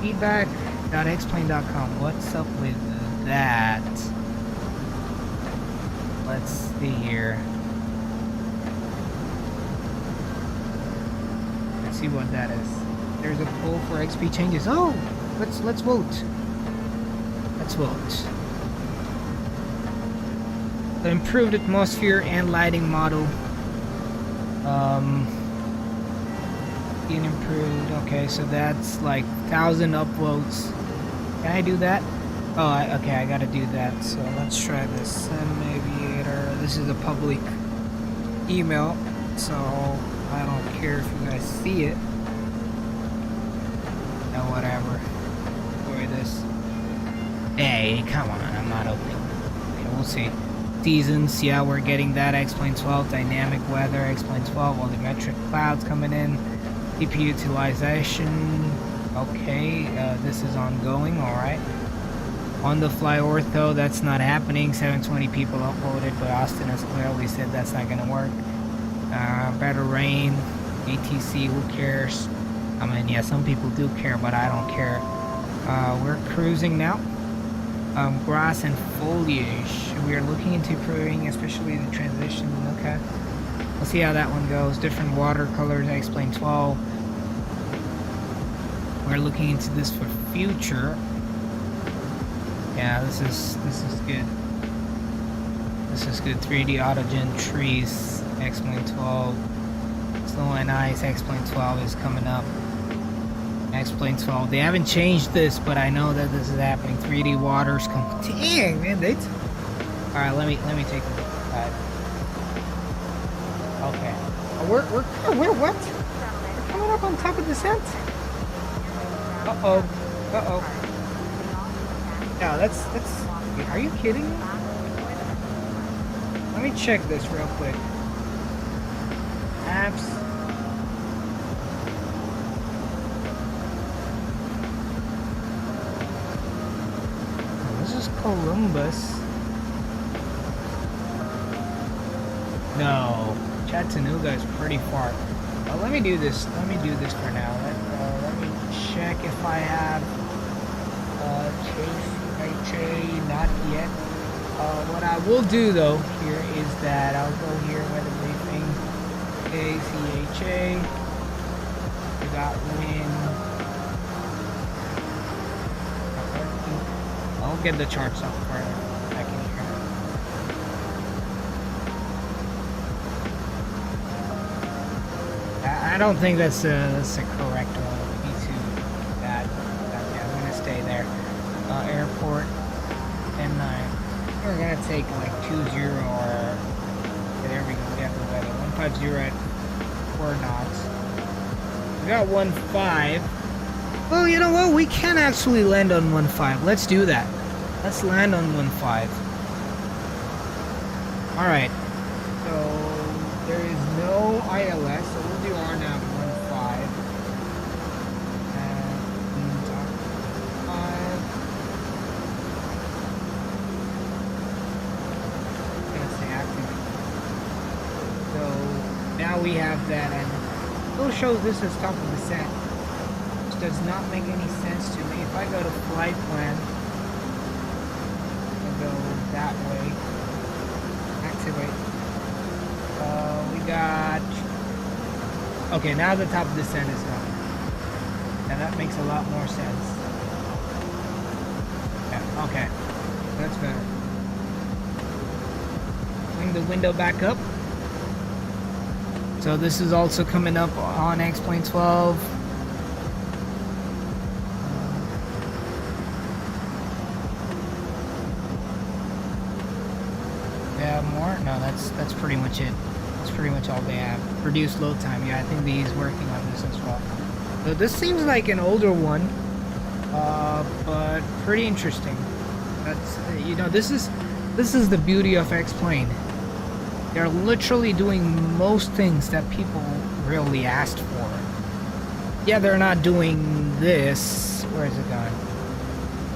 feedback.xplane.com. What's up with that? Let's see here. Let's see what that is. There's a poll for XP changes. Oh, let's vote. Let's vote. The improved atmosphere and lighting model. Being improved. Okay, so that's like 1,000 upvotes. Can I do that? Oh, okay, I gotta do that. So let's try this. Aviator. This is a public email, so I don't care if you guys see it. No, whatever. Where this? Hey, come on, I'm not opening. Okay, we'll see. seasons. Yeah, we're getting that. Explain 12. Dynamic weather. Explain 12. Volumetric clouds coming in. DP utilization. Okay, this is ongoing. All right. On the fly ortho, that's not happening. 720 people uploaded, but Austin has clearly said that's not gonna work. Better rain. ATC. Who cares? I mean, yeah, some people do care, but I don't care. We're cruising now. Grass and foliage. We are looking into improving, especially the transition. Okay. We'll see how that one goes. Different watercolors. I explained 12. We're looking into this for future. Yeah, this is good. This is good. 3D autogen trees. Explain 12. Snow and ice. Explain 12 is coming up. Explain 12. They haven't changed this, but I know that this is happening. 3D waters come. Dang, man, they. All right, let me take a look at that. Okay. We're what? We're coming up on top of the descent. Uh oh. Yeah, that's. Are you kidding me? Let me check this real quick. Apps. This is Columbus. No, Chattanooga is pretty far. Let me do this. Let me do this for now. Let me check if I have KCHA. Not yet. What I will do though here is that I'll go here weather briefing. KCHA. We got wind. I'll get the charts up further. I can hear it. I don't think that's a correct one. We need to that. Yeah, I'm gonna stay there. Airport and 9. We're gonna take like 20 or there we go. We have the weather 150 at 4 knots. We got 15. Well, you know what? We can actually land on 15. Let's do that. Let's land on 15. All right. So there is no ILS, so we'll do RNAV 15. And 5. Gonna say activate. So now we have that, and it still shows this as top of descent, which does not make any sense to me. If I go to flight plan. Go that way. Activate. We got. Okay, now the top of the descent is gone. And that makes a lot more sense. Yeah, okay. That's better. Bring the window back up. So this is also coming up on X-Plane 12. More? No, that's pretty much it. That's pretty much all they have. Reduced load time. Yeah, I think he's working on this as well. So this seems like an older one, but pretty interesting. That's this is the beauty of X-Plane. They're literally doing most things that people really asked for. Yeah, they're not doing this. Where is it going?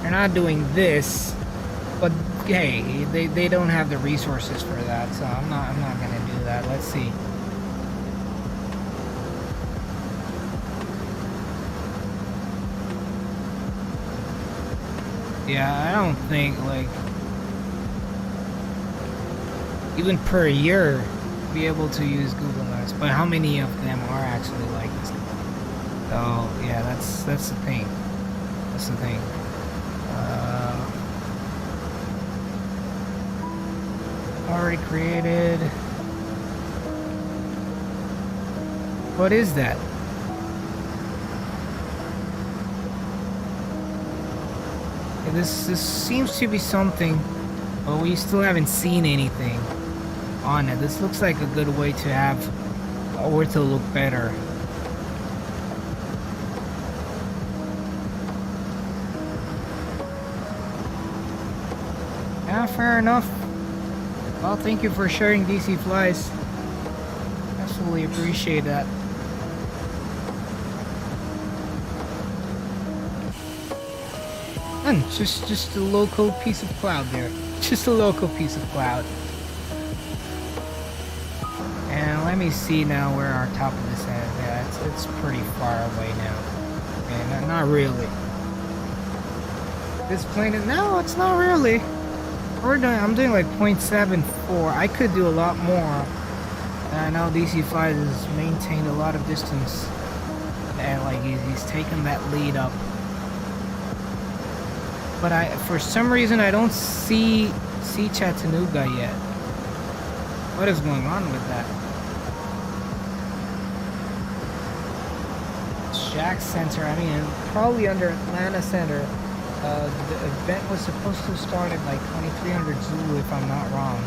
They're not doing this, but hey, they don't have the resources for that, so I'm not gonna do that. Let's see. Yeah, I don't think like even per year be able to use Google Maps, but how many of them are actually like this? So yeah, that's the thing. That's the thing. Already created. What is that? Okay, this seems to be something, but we still haven't seen anything on it. This looks like a good way to have or to look better. Yeah, fair enough. Well, thank you for sharing DC flies. Absolutely appreciate that. And just a local piece of cloud there. Just a local piece of cloud. And let me see now where our top of this is. Yeah, it's pretty far away now. And not really. This plane is no, it's not really. I'm doing like 0.74. I could do a lot more. And I know DC Flies has maintained a lot of distance. And like he's taken that lead up. But for some reason I don't see Chattanooga yet. What is going on with that? Jack Center, I mean, probably under Atlanta Center. The event was supposed to start at like 2300 Zulu if I'm not wrong.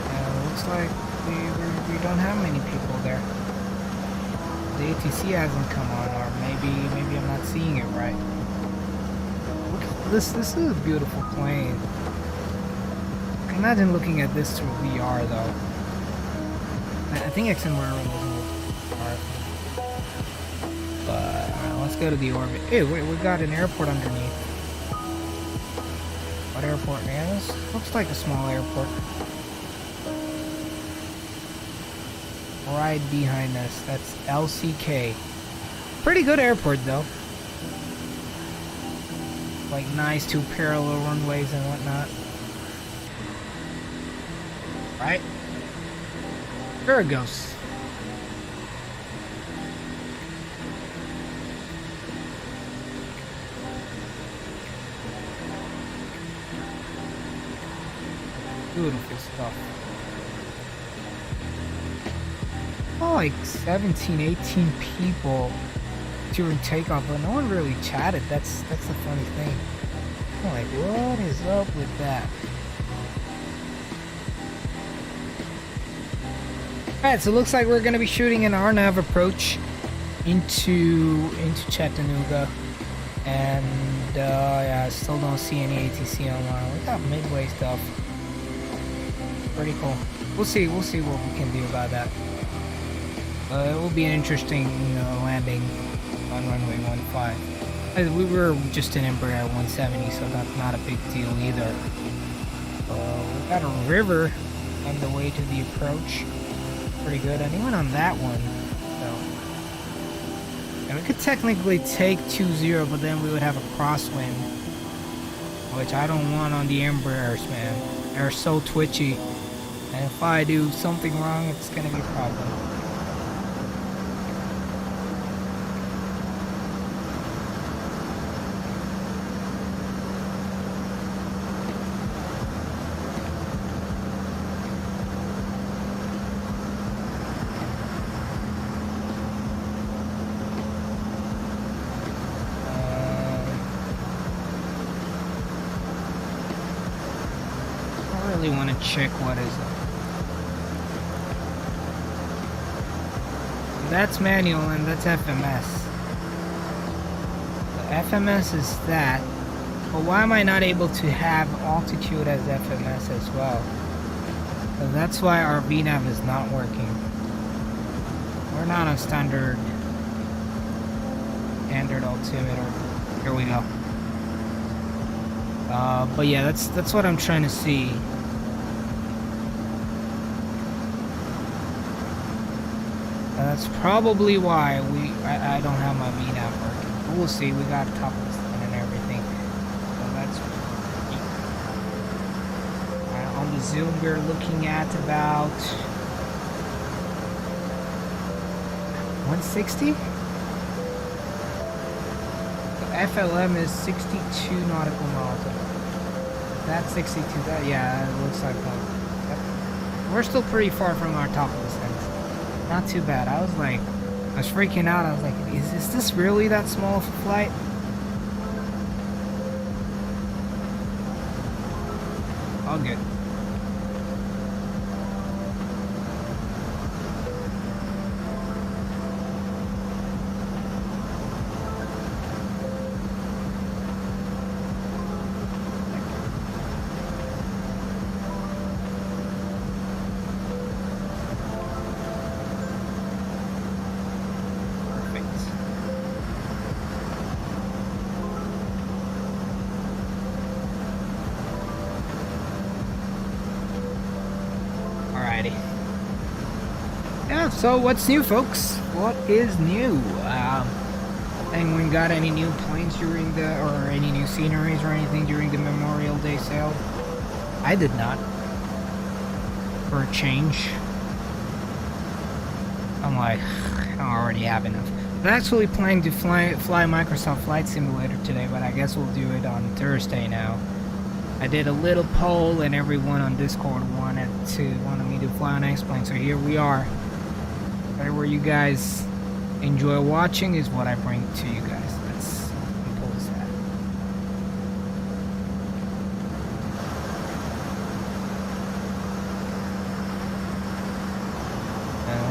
And it looks like we don't have many people there. The ATC hasn't come on, or maybe I'm not seeing it right. Look at this is a beautiful plane. I can imagine looking at this through VR though. I think Embraer was a little far. But let's go to the orbit. Hey, wait, we got an airport underneath. What airport, man? This looks like a small airport. Right behind us, that's LCK. Pretty good airport though. Like nice two parallel runways and whatnot. Right? There it goes. Beautiful stuff. Oh, like 17, 18 people during takeoff, but no one really chatted. That's the funny thing. I'm like, what is up with that? Alright, so it looks like we're gonna be shooting an RNAV approach into Chattanooga. And yeah, I still don't see any ATC online. We got midway stuff. Pretty cool. We'll see what we can do about that. It will be an interesting, landing on runway 15. We were just in Embraer 170, so that's not a big deal either. We got a river on the way to the approach. Pretty good. And even on that one, so. And we could technically take 2-0, but then we would have a crosswind, which I don't want on the Embraers, man. They're so twitchy. And if I do something wrong, it's gonna be a problem. I really want to check what is it. That's manual and that's FMS. The FMS is that, but why am I not able to have altitude as FMS as well? So that's why our VNAV is not working. We're not on standard altimeter. Here we go. But yeah, that's what I'm trying to see. That's probably why I don't have my VNAV working. But we'll see. We got top of the screen and everything. So that's on the zoom. We're looking at about 160. The FLM is 62 nautical miles. That's 62. Yeah, it looks like one. Yep. We're still pretty far from our top of the screen. Not too bad. I was freaking out. I was like, is this really that small of a flight? All good. Alrighty. Yeah, so what's new, folks? What is new? Anyone got any new planes during the, or any new sceneries or anything during the Memorial Day sale? I did not. For a change. I'm like, I already have enough. I'm actually planning to fly Microsoft Flight Simulator today, but I guess we'll do it on Thursday now. I did a little poll and everyone on Discord wanted me to fly on X-Plane, so here we are. Whatever you guys enjoy watching is what I bring to you guys. That's simple as that.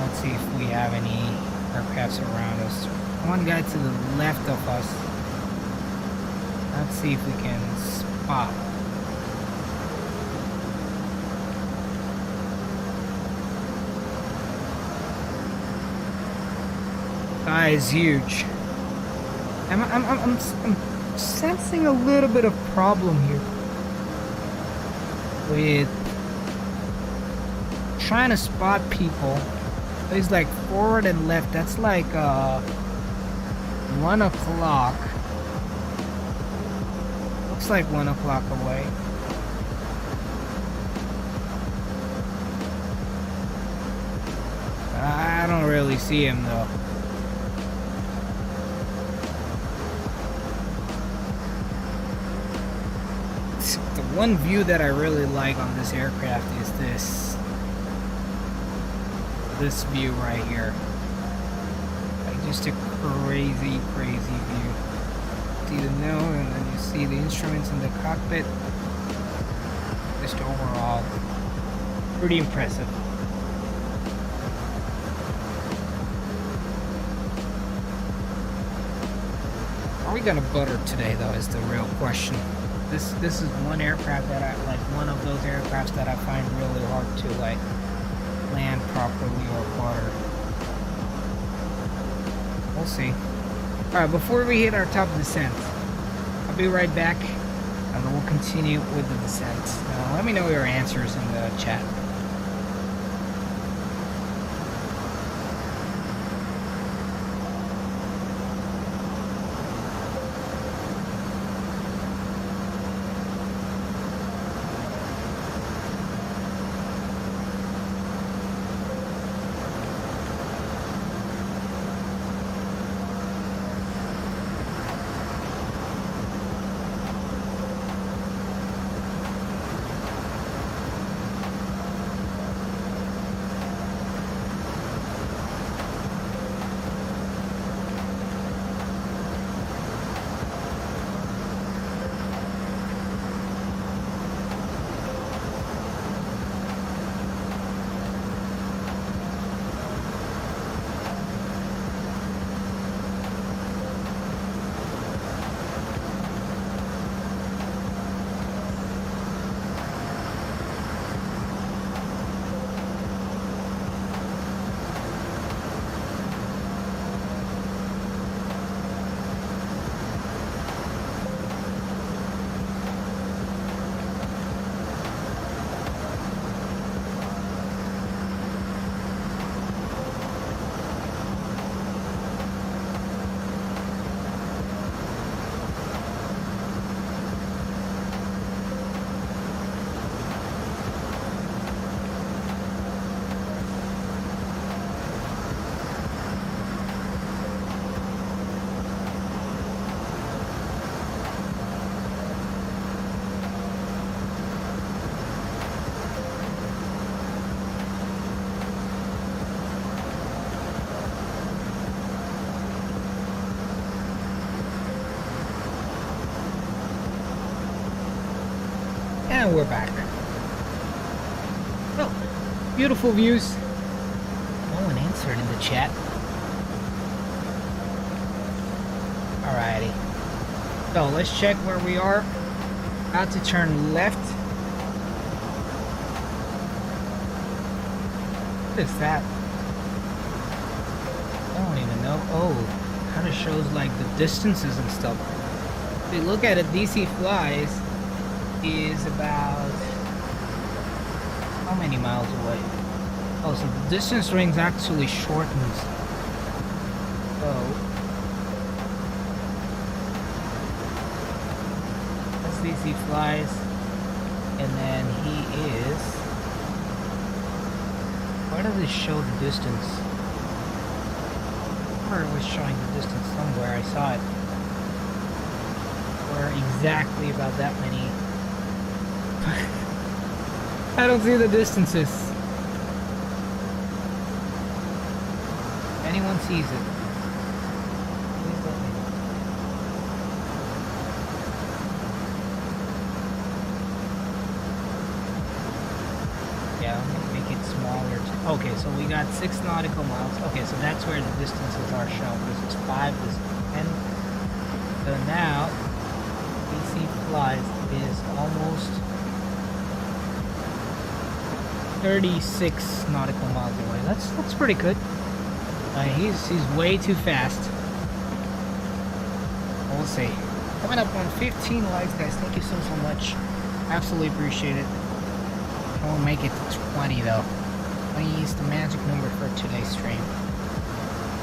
Let's see if we have any aircrafts around us. One guy to the left of us. Let's see if we can spot. Guy is huge. I'm sensing a little bit of problem here with trying to spot people. It's like forward and left. That's like 1 o'clock. Looks like 1 o'clock away. I don't really see him though. The one view that I really like on this aircraft is this view right here. Like just a crazy view. See the nose and then you see the instruments in the cockpit. Just overall pretty impressive. Are we gonna butter today though is the real question. This is one aircraft that I like, one of those aircrafts that I find really hard to like land properly or butter. We'll see. Alright, before we hit our top descent, I'll be right back and then we'll continue with the descent. Let me know your answers in the chat. And we're back. Well, beautiful views. No one answered in the chat. Alrighty. So let's check where we are. About to turn left. What is that? I don't even know. Oh, kind of shows like the distances and stuff. If you look at it, DC Flies is about how many miles away? Oh, so the distance range actually shortens. So let's see, he flies, and then he is. Where does it show the distance? Or it was showing the distance somewhere. I saw it. Or exactly about that many. I don't see the distances. Anyone sees it? Please let me know. Yeah, I'm gonna make it smaller. Okay, so we got 6 nautical miles. Okay, so that's where the distances are shown. This is 5, this is 10. So now, DC flies is almost 36 nautical miles away. That's pretty good. He's way too fast. We'll see. Coming up on 15 likes, guys. Thank you so much. Absolutely appreciate it. I won't make it to 20 though. 20 is the magic number for today's stream.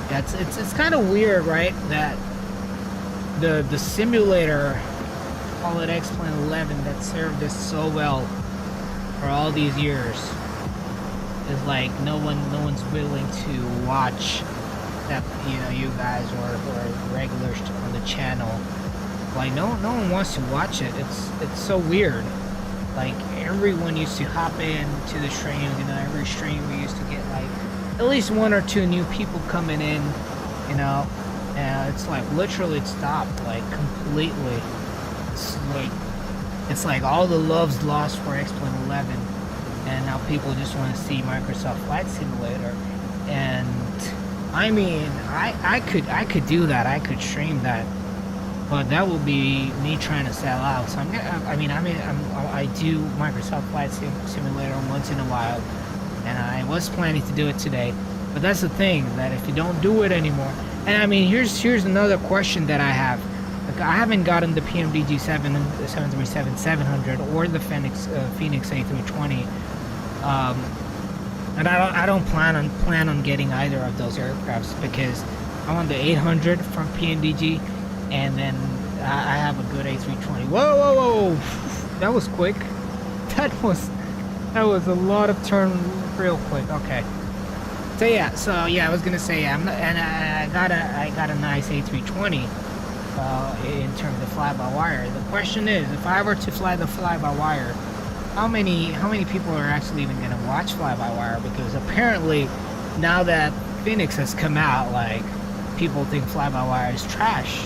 Yeah, it's kind of weird, right? That the simulator, call it X-Plane 11, that served us so well for all these years, is like no one's willing to watch that, you know, you guys or regulars on the channel. Like no one wants to watch it. It's so weird. Like everyone used to hop in to the stream, you know, every stream we used to get like at least 1 or 2 new people coming in, you know, and it's like literally it stopped like completely. It's like all the love's lost for X-Plane 11, and now people just want to see Microsoft Flight Simulator. And I mean, I could do that. I could stream that, but that will be me trying to sell out. So I do Microsoft Flight Simulator once in a while, and I was planning to do it today. But that's the thing, that if you don't do it anymore, and I mean, here's another question that I have. Like, I haven't gotten the PMDG 737-700 or the Phoenix A320, and I don't plan on getting either of those aircrafts, because I want the 800 from PMDG, and then I have a good A320. Whoa! That was quick. That was a lot of turn real quick. Okay. So yeah, I was gonna say, I got a nice A320. In terms of fly-by-wire. The question is, if I were to fly the fly-by-wire, how many people are actually even going to watch fly-by-wire? Because apparently, now that Phoenix has come out, like, people think fly-by-wire is trash.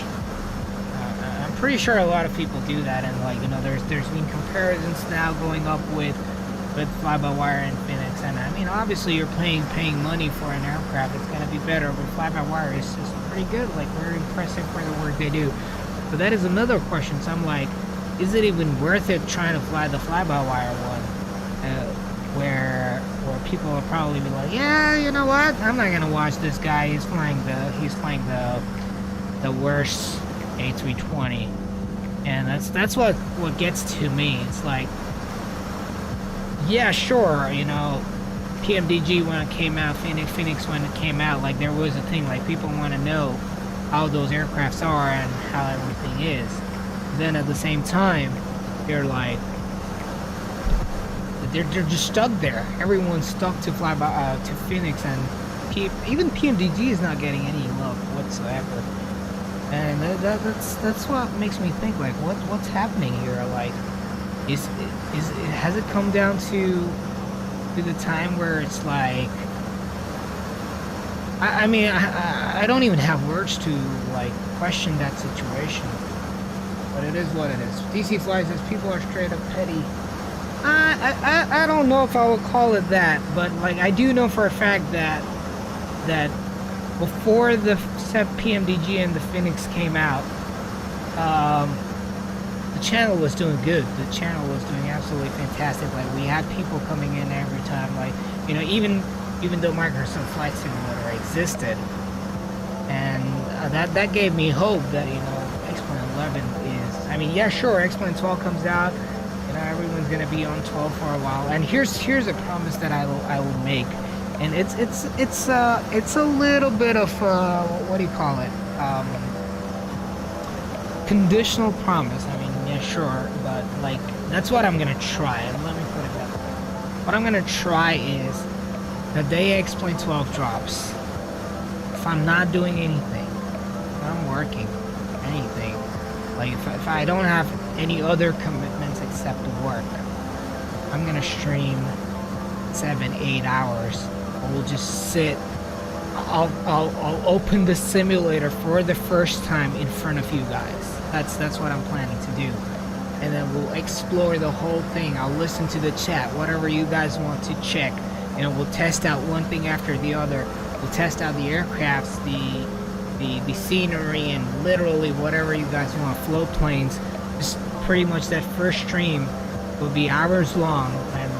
I'm pretty sure a lot of people do that, and like, you know, there's been comparisons now going up with fly-by-wire and Phoenix, and I mean, obviously you're paying money for an aircraft, it's going to be better, but fly-by-wire is just pretty good, like very impressive for the work they do. But that is another question. So I'm like, is it even worth it trying to fly the fly-by-wire one, where people will probably be like, yeah, you know what, I'm not gonna watch this guy, he's flying the worst A320. And that's what gets to me. It's like, yeah, sure, you know, PMDG when it came out, Phoenix when it came out, like there was a thing, like people want to know how those aircrafts are and how everything is. Then at the same time, they're like, they're just stuck there. Everyone's stuck to to Phoenix, and even PMDG is not getting any love whatsoever. And that's what makes me think, like, what's happening here? Like, has it come down to the time where it's like, I mean, I don't even have words to like question that situation, but it is what it is. DC Fly says people are straight up petty. I don't know if I would call it that, but like I do know for a fact that before the PMDG and the Phoenix came out, the channel was doing good. The channel was doing absolutely fantastic. Like, we had people coming in every time. Like, you know, even though Microsoft Flight Simulator existed, and that gave me hope that, you know, X-Plane 11 is. I mean, yeah, sure, X-Plane 12 comes out. You know, everyone's gonna be on 12 for a while. And here's a promise that I will make. and it's a little bit of what do you call it? Conditional promise. I mean, yeah, sure, but like that's what I'm gonna try. Let me put it that way. What I'm gonna try is the day X.12 drops. If I'm not doing anything, if I'm working, anything, like if I don't have any other commitments except work, I'm gonna stream 7-8 hours. We'll just sit. I'll open the simulator for the first time in front of you guys. That's what I'm planning to do, and then we'll explore the whole thing. I'll listen to the chat, whatever you guys want to check. You know, we'll test out one thing after the other. We'll test out the aircrafts, the scenery, and literally whatever you guys want. Float planes. Just pretty much that first stream will be hours long, and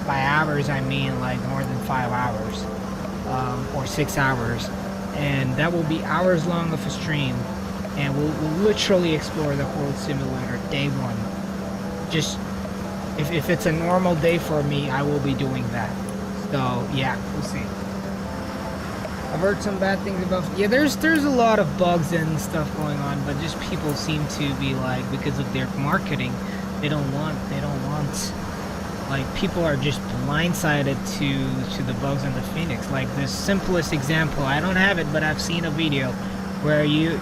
by hours I mean like more than 5 hours, or 6 hours, and that will be hours long of a stream, and we'll literally explore the whole simulator day one. Just if it's a normal day for me, I will be doing that. So yeah, we'll see. I've heard some bad things about. Yeah, there's a lot of bugs and stuff going on, but just people seem to be like, because of their marketing, they don't want. Like, people are just blindsided to the bugs in the Phoenix. Like the simplest example, I don't have it, but I've seen a video where you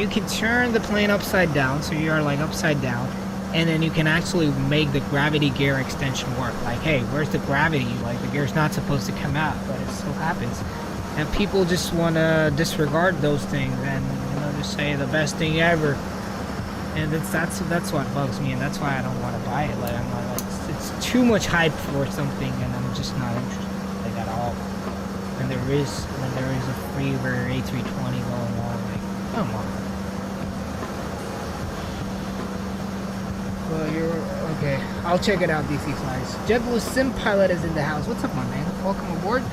can turn the plane upside down, so you are like upside down, and then you can actually make the gravity gear extension work. Like, hey, where's the gravity? Like, the gear's not supposed to come out, but it still happens. And people just want to disregard those things and, you know, just say the best thing ever. And that's what bugs me, and that's why I don't want to buy it. Like, I'm not, it's too much hype for something, and I'm just not interested, like, at all. When there is a Freebird A320 going on, like, come on. Well, you're okay. I'll check it out, DC Flies. JetBlue Sim Pilot is in the house. What's up, my man? Welcome aboard.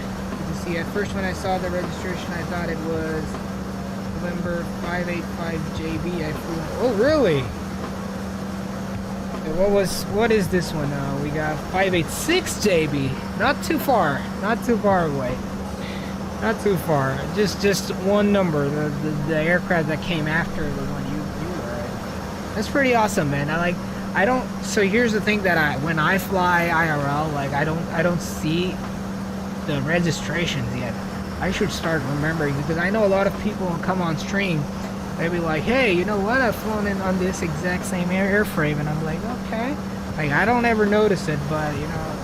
See, at first when I saw the registration, I thought it was November 585JB. I flew. Oh, really? What is this one? We got 586JB. Not too far away. Not too far. Just one number. The aircraft that came after the one you were in. That's pretty awesome, man. So here's the thing that when I fly IRL, like I don't see the registrations yet. I should start remembering, because I know a lot of people will come on stream, they'll be like, hey, you know what, I've flown in on this exact same airframe, and I'm like, okay. Like, I don't ever notice it, but you know,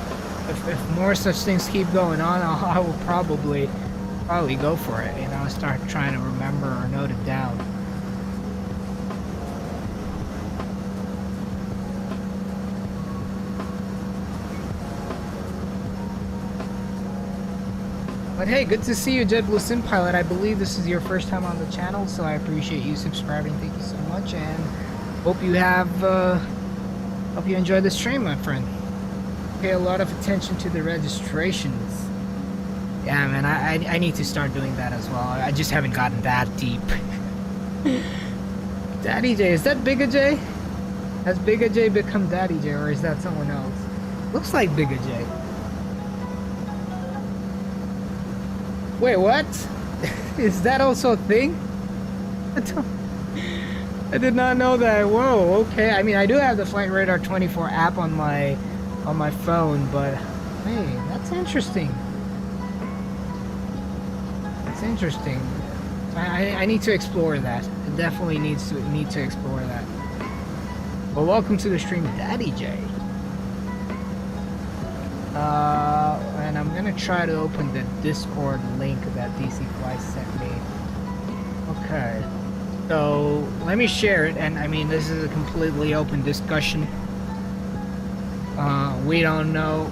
if more such things keep going on, I will probably go for it, you know, start trying to remember or note it down. But hey, good to see you, JetBlue Sim Pilot. I believe this is your first time on the channel, so I appreciate you subscribing. Thank you so much, and hope you enjoy the stream, my friend. Pay a lot of attention to the registrations. Yeah, man, I need to start doing that as well. I just haven't gotten that deep. Daddy J, is that Big J? Has Big J become Daddy J, or is that someone else? Looks like Big J. Wait, what? Is that also a thing? I did not know that. Whoa, okay. I mean, I do have the Flight Radar 24 app on my phone, but hey, that's interesting. That's interesting. I need to explore that. It definitely need to explore that. Well, welcome to the stream, Daddy J. And I'm gonna try to open the Discord link that DC Fly sent me. Okay, so let me share it, and I mean, this is a completely open discussion. We don't know,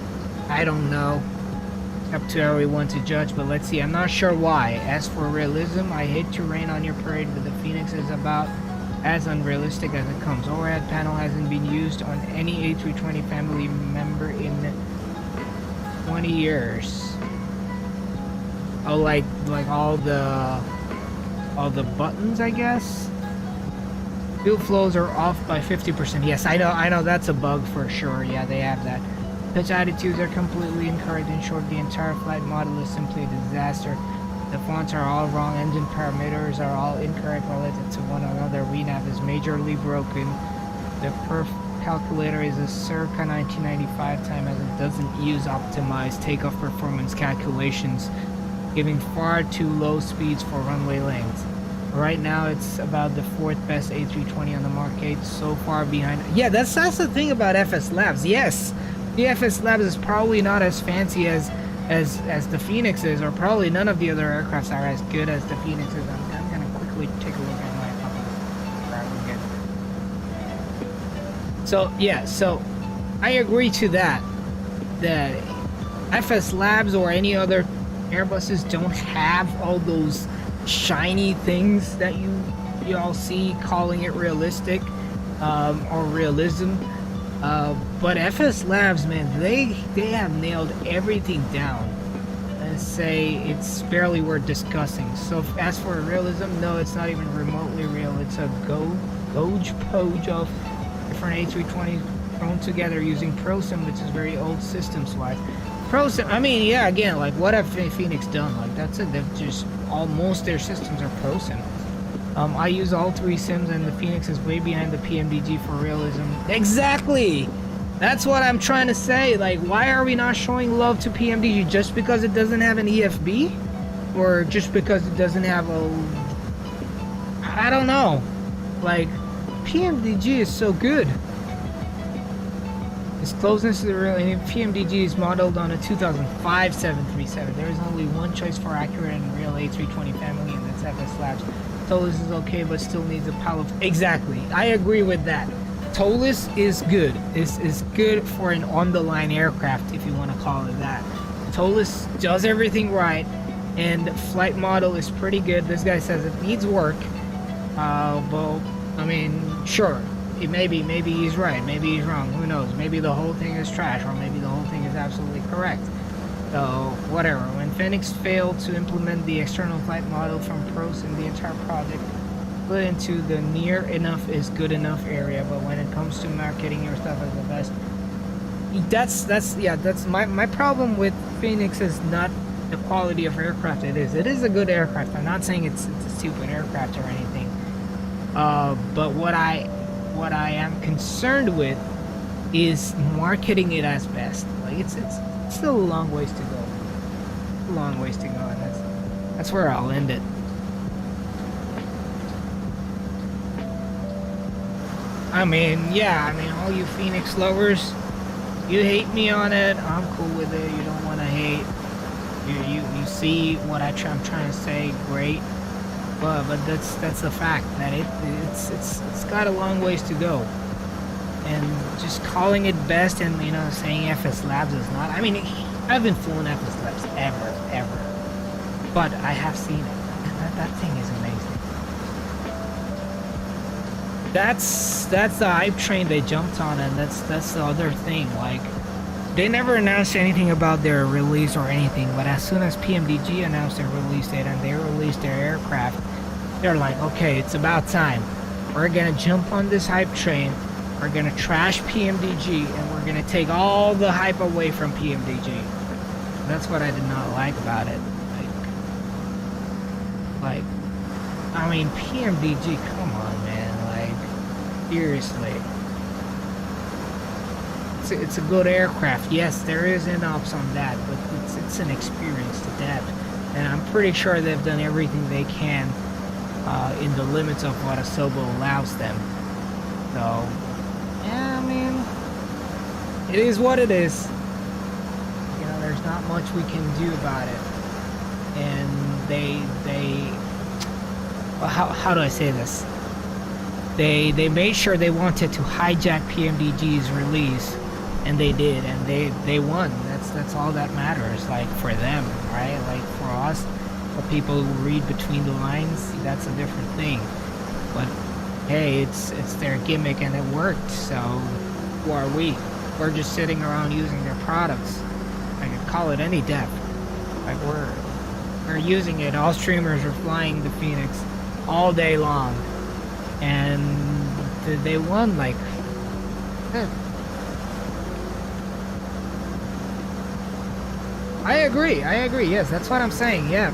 I don't know, up to everyone to judge, but let's see. I'm not sure why. As for realism, I hate to rain on your parade, but the Phoenix is about as unrealistic as it comes. Overhead panel hasn't been used on any A320 family member in 20 years. Oh, like all the buttons, I guess. Fuel flows are off by 50%. Yes, I know that's a bug for sure. Yeah, they have that. Pitch attitudes are completely incorrect. In short, the entire flight model is simply a disaster. The fonts are all wrong. Engine parameters are all incorrect relative to one another. VNAV is majorly broken. The perf calculator is a circa 1995 time, as it doesn't use optimized takeoff performance calculations, giving far too low speeds for runway length. Right now it's about the 4th best A320 on the market, so far behind. Yeah, that's the thing about FS Labs. Yes, the FS Labs is probably not as fancy as the Phoenix is, or probably none of the other aircrafts are as good as the Phoenix is. I'm gonna quickly take a look at my copy. So yeah, so I agree to that. That FS Labs or any other Airbuses don't have all those shiny things that you all see calling it realistic or realism. But FS Labs, man, they have nailed everything down and say it's barely worth discussing. So as for realism, no, it's not even remotely real. It's a gouge-poge of different A320s thrown together using ProSim, which is very old systems-wise. ProSim, I mean, yeah, again, like, what have Phoenix done? Like, that's it. They've just, almost their systems are ProSim. I use all 3 sims, and the Phoenix is way behind the PMDG for realism. Exactly! That's what I'm trying to say. Like, why are we not showing love to PMDG? Just because it doesn't have an EFB? Or just because it doesn't have a... I don't know. Like, PMDG is so good. Its closeness to the real PMDG is modeled on a 2005 737. There is only one choice for accurate and real A320 family, and that's FS Labs. TOLUS is okay, but still needs a pile of... Exactly. I agree with that. TOLUS is good. Is good for an on-the-line aircraft, if you want to call it that. TOLUS does everything right, and flight model is pretty good. This guy says it needs work. Well, I mean, sure. Maybe he's right. Maybe he's wrong. Who knows? Maybe the whole thing is trash, or maybe the whole thing is absolutely correct. So, whatever. When Phoenix failed to implement the external flight model from ProSim, the entire project put into the near enough is good enough area. But when it comes to marketing your stuff as the best, that's my problem with Phoenix is not the quality of aircraft it is. It is a good aircraft. I'm not saying it's a stupid aircraft or anything. But what I am concerned with is marketing it as best. Like it's still a long ways to go. A long ways to go, and that's where I'll end it. I mean, yeah, I mean, all you Phoenix lovers, you hate me on it. I'm cool with it. You don't want to hate. You see what I'm trying to say. Great. But that's the fact that it's got a long ways to go, and just calling it best and saying FS Labs is not. I mean, I haven't flown FS Labs ever, but I have seen it. And that thing is amazing. That's the hype train they jumped on, and that's the other thing. Like, they never announced anything about their release or anything, but as soon as PMDG announced their release date and they released their aircraft, they're like, okay, it's about time. We're gonna jump on this hype train, we're gonna trash PMDG, and we're gonna take all the hype away from PMDG. That's what I did not like about it. Like, I mean, PMDG, come on, man, like, seriously. It's a good aircraft. Yes, there is in-ops on that, but it's an experience to depth, and I'm pretty sure they've done everything they can in the limits of what Asobo allows them. So, yeah, I mean, it is what it is. There's not much we can do about it. And they well, how do I say this? They made sure they wanted to hijack PMDG's release, and they did, and they won. That's all that matters, like, for them, right? Like, for us, for people who read between the lines, that's a different thing. But hey, it's their gimmick and it worked, so who are we? We're just sitting around using their products. I could call it any depth. Like, we're using it. All streamers are flying the Phoenix all day long, and they won. Like, I agree. Yes, that's what I'm saying. Yeah,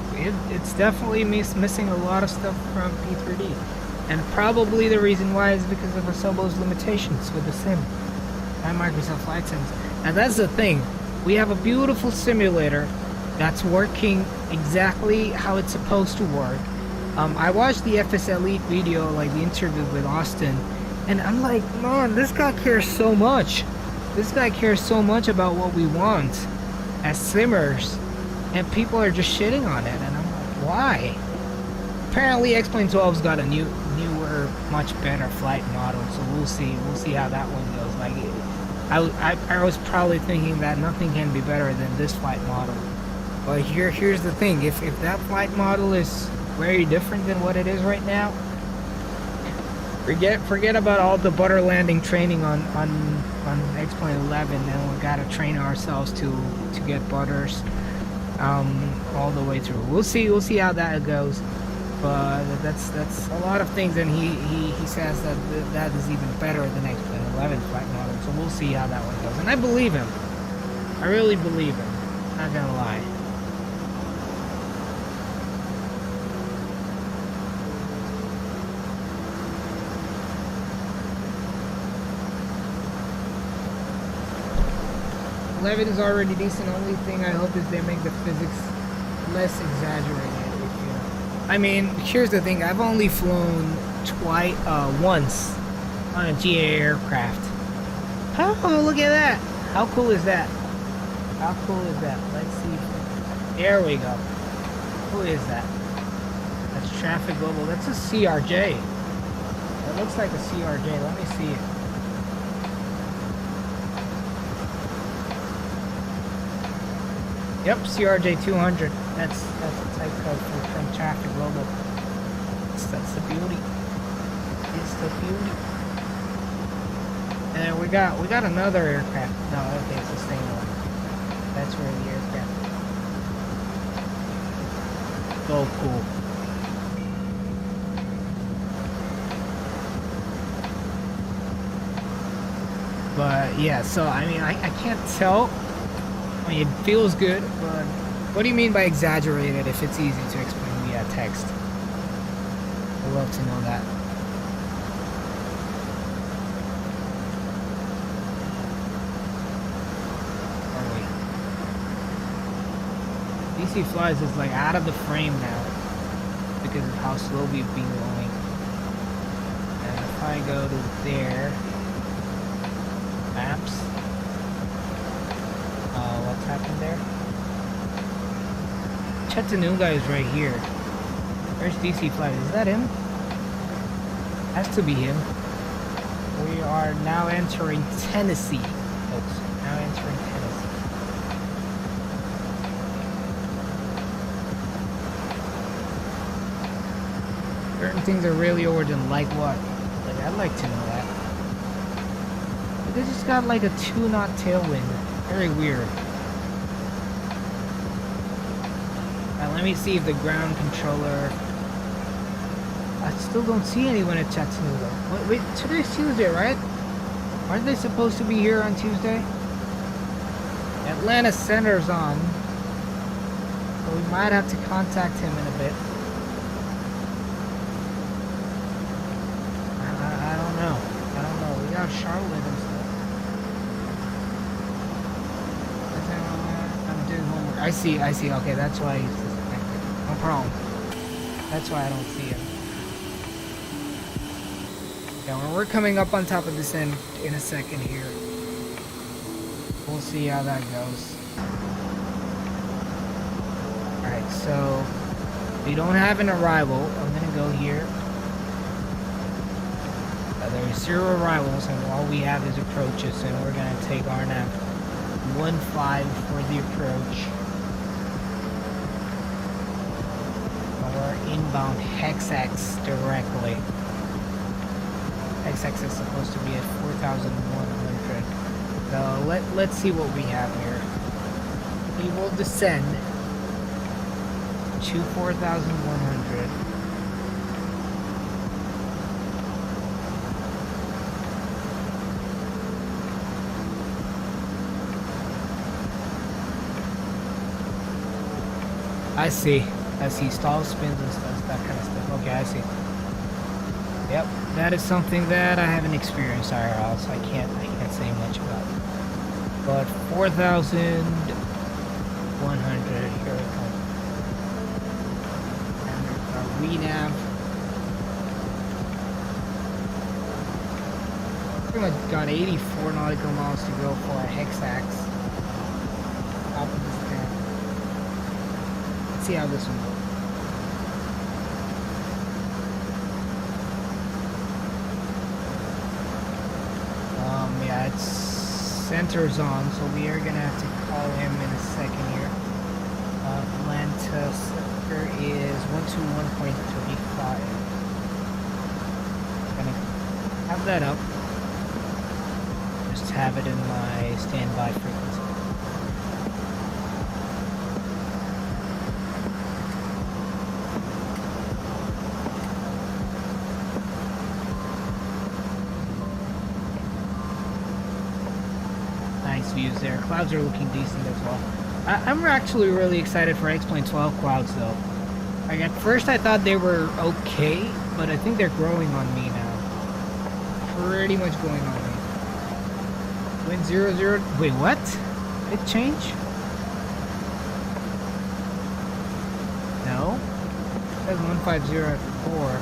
it's definitely missing a lot of stuff from P3D. And probably the reason why is because of Asobo's limitations with the sim and Microsoft Flight Sims. And that's the thing. We have a beautiful simulator that's working exactly how it's supposed to work. I watched the FS Elite video, like the interview with Austin, and I'm like, man, this guy cares so much. This guy cares so much about what we want as simmers, and people are just shitting on it, and I'm like, why? Apparently X-Plane 12's got a newer, much better flight model, so we'll see how that one goes. Like, I was probably thinking that nothing can be better than this flight model, but here's the thing: if that flight model is very different than what it is right now, forget about all the butter landing training on X-Plane 11, and we gotta train ourselves to get butters all the way through. We'll see how that goes. But that's a lot of things, and he says that is even better than X-Plane 11 flight model. So we'll see how that one goes. And I believe him. I really believe him. Not gonna lie. $11 is already decent. Only thing I hope is they make the physics less exaggerated. I mean, here's the thing. I've only flown once on a GA aircraft. Oh, look at that! How cool is that? How cool is that? Let's see. There we go. Who is that? That's Traffic Global. That's a CRJ. That looks like a CRJ. Let me see it. Yep, CRJ 200. That's the type code from Traffic Global. That's the beauty. It's the beauty. And then we got another aircraft. No, okay, it's the same one. That's where the aircraft. So cool. But yeah, so I mean, I can't tell. I mean, it feels good, but what do you mean by exaggerated if it's easy to explain via text? I'd love to know that. DC Flies is like out of the frame now because of how slow we've been going. And if I go to there, maps. What's happened there? Chattanooga is right here. Where's DC Flight? Is that him? Has to be him. We are now entering Tennessee, folks. Now entering Tennessee. Certain things are really origin, like what? Like, I'd like to know that. But they just got like a 2-knot tailwind. Very weird. Let me see if the ground controller... I still don't see anyone at Chattanooga. Wait, today's Tuesday, right? Aren't they supposed to be here on Tuesday? Atlanta Center's on. So we might have to contact him in a bit. I don't know. We got Charlotte and stuff. I'm doing homework. I see. Okay, that's why he's disconnected. No problem. That's why I don't see him. Yeah, well, we're coming up on top of this end in a second here. We'll see how that goes. Alright, so we don't have an arrival. I'm gonna go here. There's 0 arrivals, and all we have is approaches, and we're gonna take RNAV 15 for the approach. Or inbound HexX directly. XX is supposed to be at 4,100. So let's see what we have here. We will descend to 4,100. I see. I see. Stall spins and stuff, that kind of stuff. Okay, I see. Yep, that is something that I haven't experienced IRL, so I can't say much about it. But 4,100, here we go. And there's our renav. Pretty much got 84 nautical miles to go for our hexax. Top of this thing. Let's see how this one goes. Yeah, it's centers on, so we are gonna have to call him in a second here. Atlanta sector is 121.35. Gonna have that up. Just have it in my standby frequency. Nice views there. Clouds are looking decent as well. I'm actually really excited for X-Plane 12 clouds though. Like at first I thought they were okay, but I think they're growing on me now. Pretty much going on me. Wind 00. Wait, what? It changed? No? It says 150 at 4.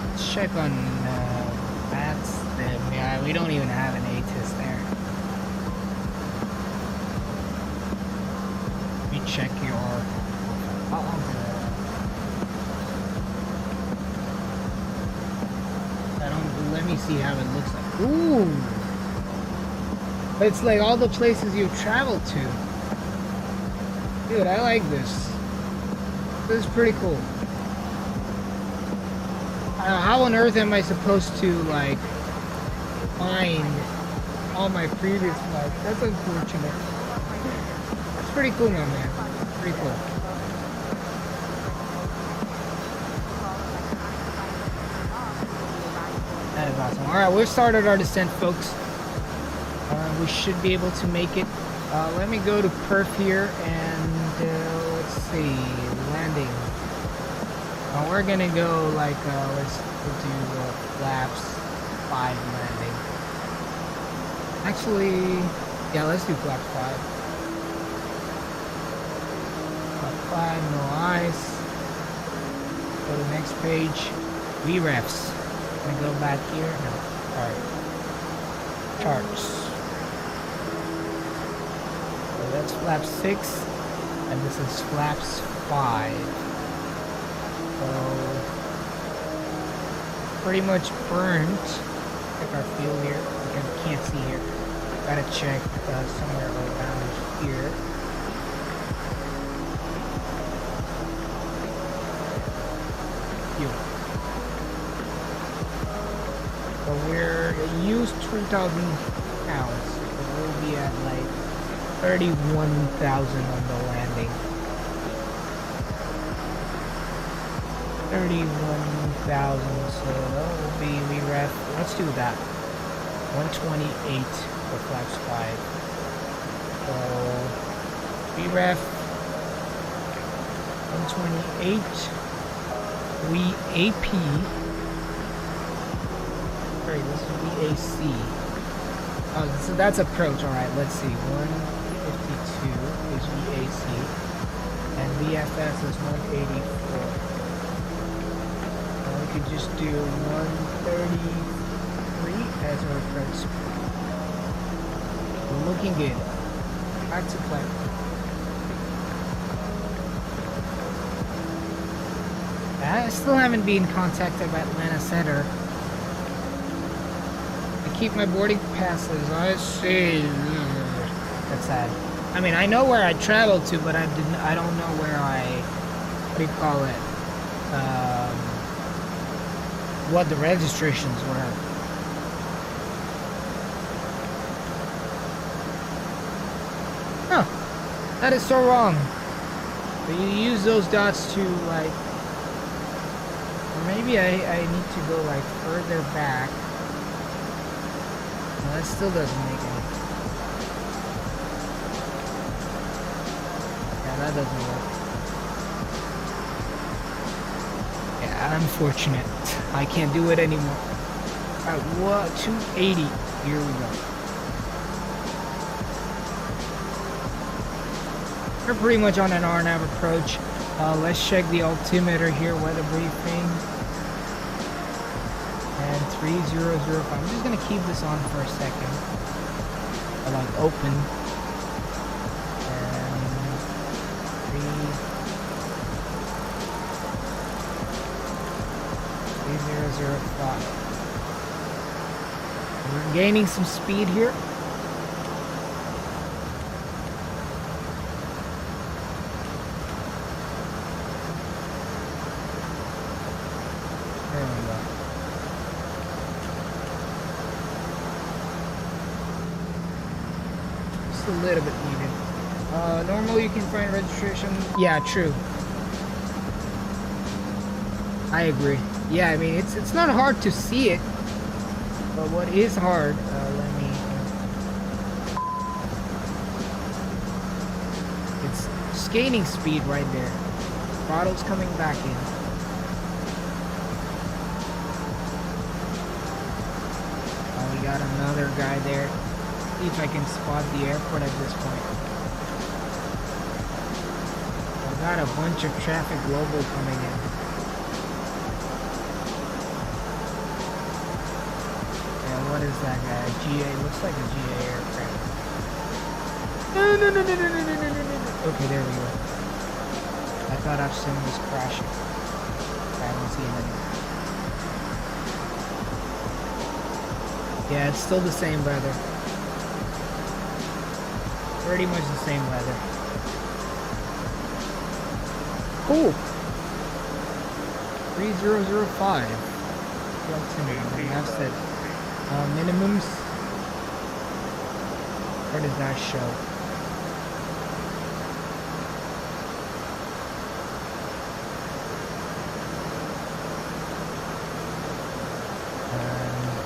Let's check on VATSIM. Yeah, we don't even have an ATIS there. Let me check your. Let me see how it looks like. Ooh! It's like all the places you've traveled to. Dude, I like this. This is pretty cool. How on earth am I supposed to, like, find all my previous flights? That's unfortunate. That's pretty cool, my man. Pretty cool. That is awesome. Alright, we've started our descent, folks. We should be able to make it. Let me go to perf here and let's see, landing. We're gonna go like we'll do flaps 5 landing. Actually, yeah, let's do flaps 5. Flap 5, no ice. Go to the next page. VREFs. Can I go back here? No. Alright. Charts. So that's flaps 6, and this is flaps 5. So pretty much burnt. Check our fuel here. I can't see here. Gotta check somewhere around here. Fuel. So we're used 3,000 pounds. So we'll be at like 31,000 on the landing. 31,000, so that will be, let's do that. 128 for flaps 5. So, VREF 128. We AP. Sorry, this is VAC. Oh, so that's approach. Alright, let's see. 152 is VAC. And VFS is 184. We could just do 133 as our approach speed. Looking good. Back to plan. I still haven't been contacted by Atlanta Center. I keep my boarding passes. I see. That's sad. I mean, I know where I traveled to, but I don't know where what do you call it? What the registrations were. Huh. That is so wrong. But you use those dots to, like, or maybe I need to go, like, further back. No, that still doesn't make any. Yeah, that doesn't work. Yeah, unfortunate. I can't do it anymore. Alright, what? 280. Here we go. We're pretty much on an RNAV approach. Let's check the altimeter here, weather briefing. And 3005. I'm just gonna keep this on for a second. Like open. And 3005. We're gaining some speed here. There we go. Just a little bit needed. Normally you can find registration. Yeah, true. I agree. Yeah, I mean it's not hard to see it, but what is hard? Let me. It's just gaining speed right there. Throttle's coming back in. Oh, we got another guy there. See if I can spot the airport at this point. I've got a bunch of traffic global coming in. What is that guy? GA? Looks like a GA aircraft. No. Okay, there we go. I thought VATSIM was crashing. I don't see him anymore. Yeah, it's still the same weather. Pretty much the same weather. Cool. 3005. We have said. Minimums. Where does that show?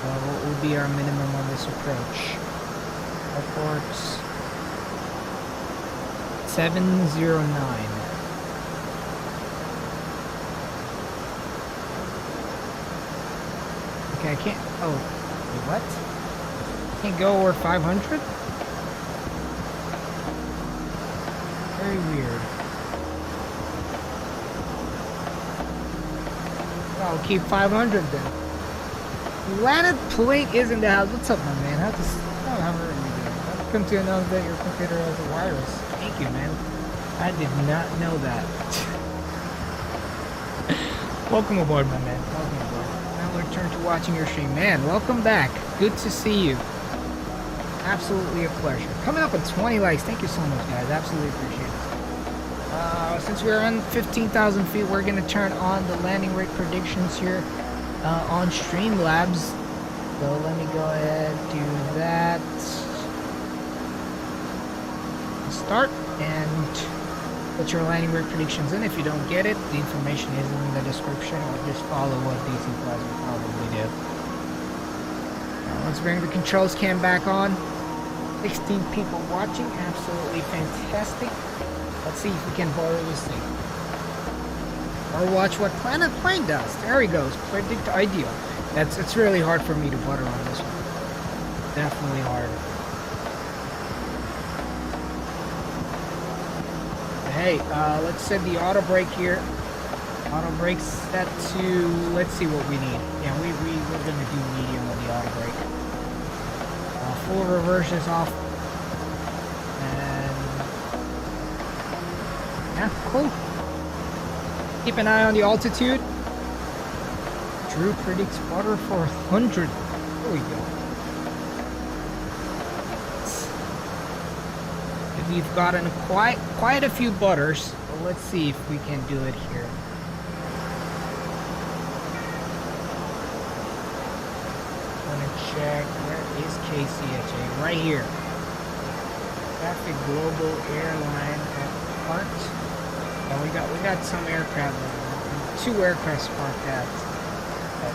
What will be our minimum on this approach? Airports 709. Okay, I can't. Oh. What? Can't go over 500? Very weird. I'll keep 500 then. Landed plate is in the house. What's up, my man? How are you doing? Welcome to announce that your computer has a virus. Thank you, man. I did not know that. Welcome aboard, my man. Welcome aboard. Return to watching your stream. Man, welcome back. Good to see you. Absolutely a pleasure. Coming up at 20 likes. Thank you so much, guys. Absolutely appreciate it. Since we're on 15,000 feet, we're going to turn on the landing rate predictions here on Streamlabs. So let me go ahead and do that. Start and put your landing rate predictions in. If you don't get it, the information is in the description, or just follow what DC Plus will probably do. Let's bring the controls cam back on. 16 people watching, absolutely fantastic. Let's see if we can borrow this thing. Or watch what Planet Plane does. There he goes, predict ideal. It's really hard for me to butter on this one. Definitely hard. Hey, let's set the auto brake here. Auto brake set to, let's see what we need. Yeah, we're gonna do medium with the auto brake. Full reverse is off. And yeah, cool. Keep an eye on the altitude. Drew predicts butter for 100. There we go. We've gotten quite a few butters. Well, let's see if we can do it here. Gonna check, where is KCHA? Right here. Traffic Global Airline at parked. Oh, we got some aircraft. 2 aircraft parked at PA.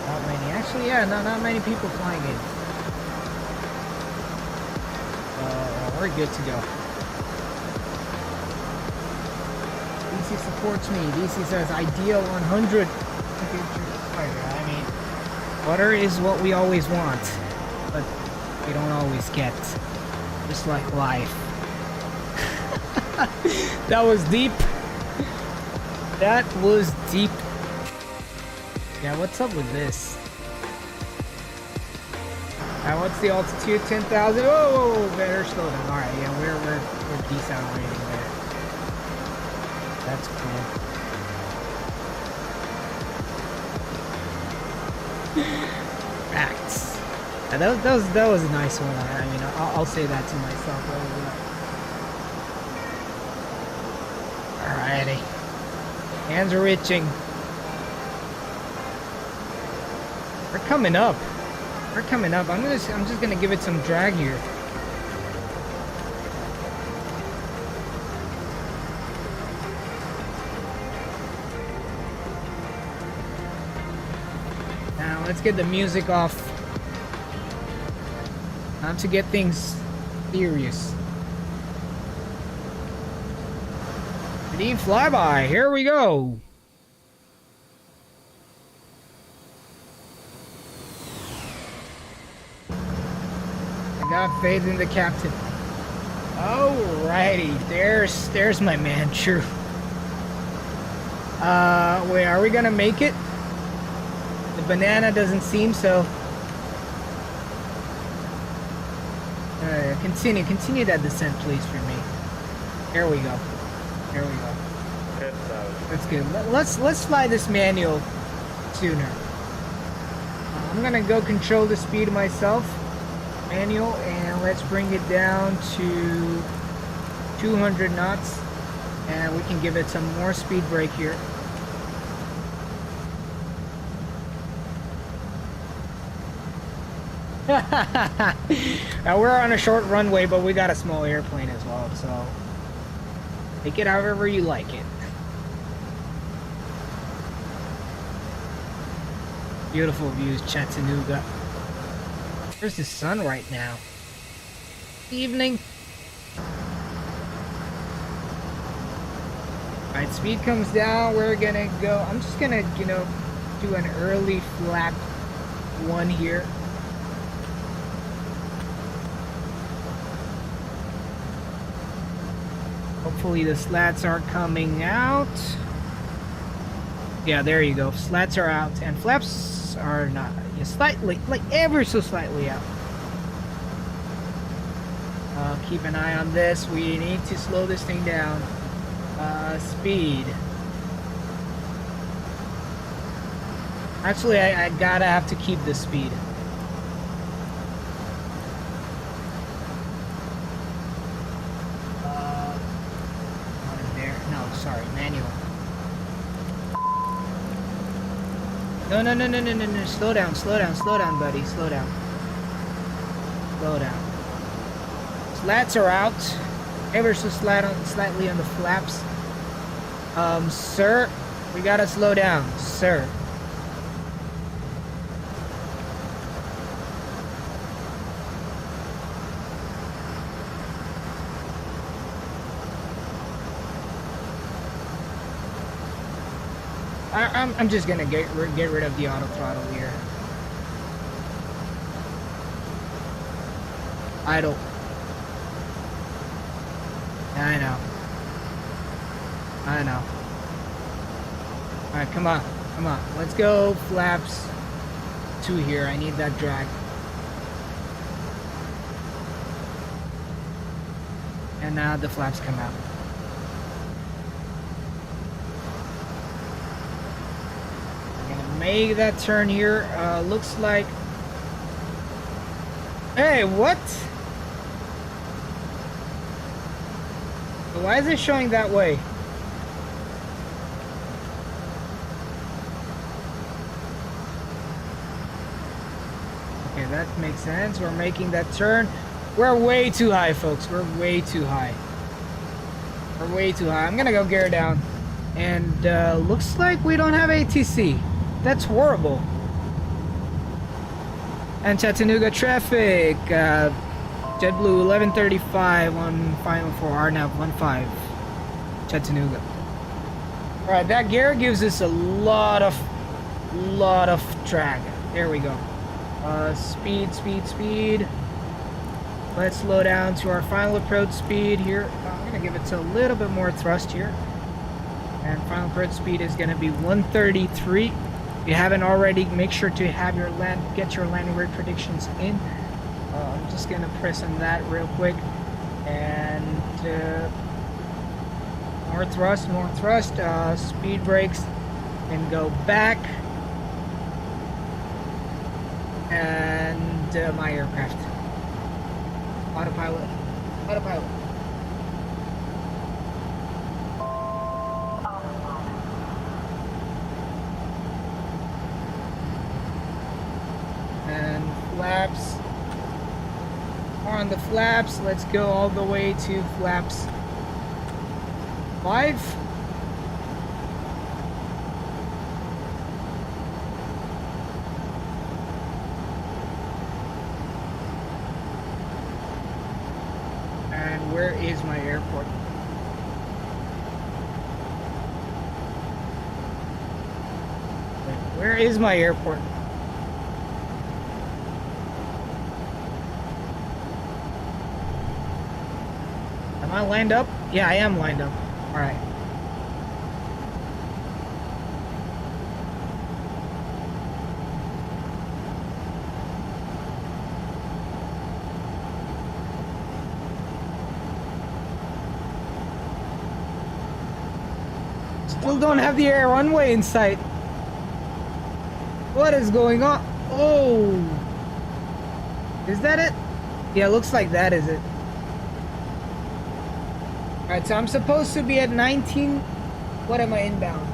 Not many. Actually, yeah, not many people flying in. we're good to go. DC supports me. DC says ideal 100. I mean, water is what we always want, but we don't always get. Just like life. That was deep. That was deep. Yeah, what's up with this? What's the altitude? 10,000. Whoa, better slow down. All right, yeah, we're decelerating there. That's cool. Facts. Yeah, that was a nice one. I mean, I'll say that to myself. Alrighty. Hands are itching. We're coming up. We're coming up. I'm just gonna give it some drag here. Now let's get the music off. Time to get things serious. Need flyby. Here we go. I got faith in the captain. Alrighty, there's my man. True. Wait, are we gonna make it? The banana doesn't seem so. Continue that descent, please, for me. There we go. There we go. That's good. Let's fly this manual sooner. I'm gonna go control the speed myself, manual, and let's bring it down to 200 knots, and we can give it some more speed brake here. Now we're on a short runway, but we got a small airplane as well, so take it however you like it. Beautiful views, Chattanooga. There's the sun right now. Evening. Alright, speed comes down. We're gonna go. I'm just gonna, do an early flap 1 here. Hopefully the slats are coming out. Yeah, there you go. Slats are out and flaps are not. Slightly, like ever so slightly out. Keep an eye on this. We need to slow this thing down. Speed. Actually, I gotta have to keep the speed. Sorry, manual. No. Slow down, buddy. Slow down. Slats are out. Ever so slightly on the flaps. Sir, we gotta slow down, sir. I'm just gonna get rid of the auto throttle here. Idle. I know. Alright, come on. Let's go flaps 2 here. I need that drag. And now the flaps come out. Make that turn here. Looks like. Hey, what? Why is it showing that way? Okay, that makes sense. We're making that turn. We're way too high, folks. We're way too high. I'm gonna go gear down. And looks like we don't have ATC. That's horrible. And Chattanooga traffic. JetBlue 1135 on final for RNAV 15 Chattanooga. All right, that gear gives us a lot of drag. There we go. Speed. Let's slow down to our final approach speed here. I'm gonna give it a little bit more thrust here. And final approach speed is gonna be 133. If you haven't already, make sure to have your get your landing rate predictions in. I'm just gonna press on that real quick. And more thrust. Speed brakes, and go back. And my aircraft. Autopilot. And flaps. On the flaps, let's go all the way to flaps 5. And where is my airport? Where is my airport? Am I lined up? Yeah, I am lined up. All right. Still don't have the air runway in sight. What is going on? Oh, is that it? Yeah, looks like that is it. Alright, so I'm supposed to be at 19. What am I inbound?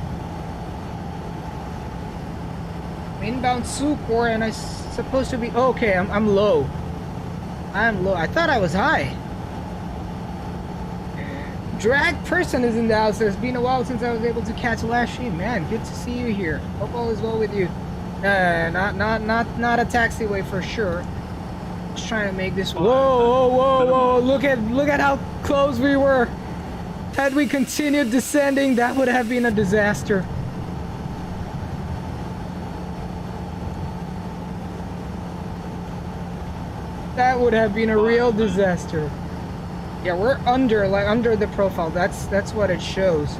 I'm inbound Sucor, and I'm supposed to be. Oh, okay, I'm low. I'm low. I thought I was high. Drag person is in the house. It's been a while since I was able to catch a last stream. Man, good to see you here. Hope all is well with you. Not a taxiway for sure. Just trying to make this. Whoa! Look at how close we were. Had we continued descending, that would have been a disaster. That would have been a real disaster. Yeah, we're under the profile. That's what it shows.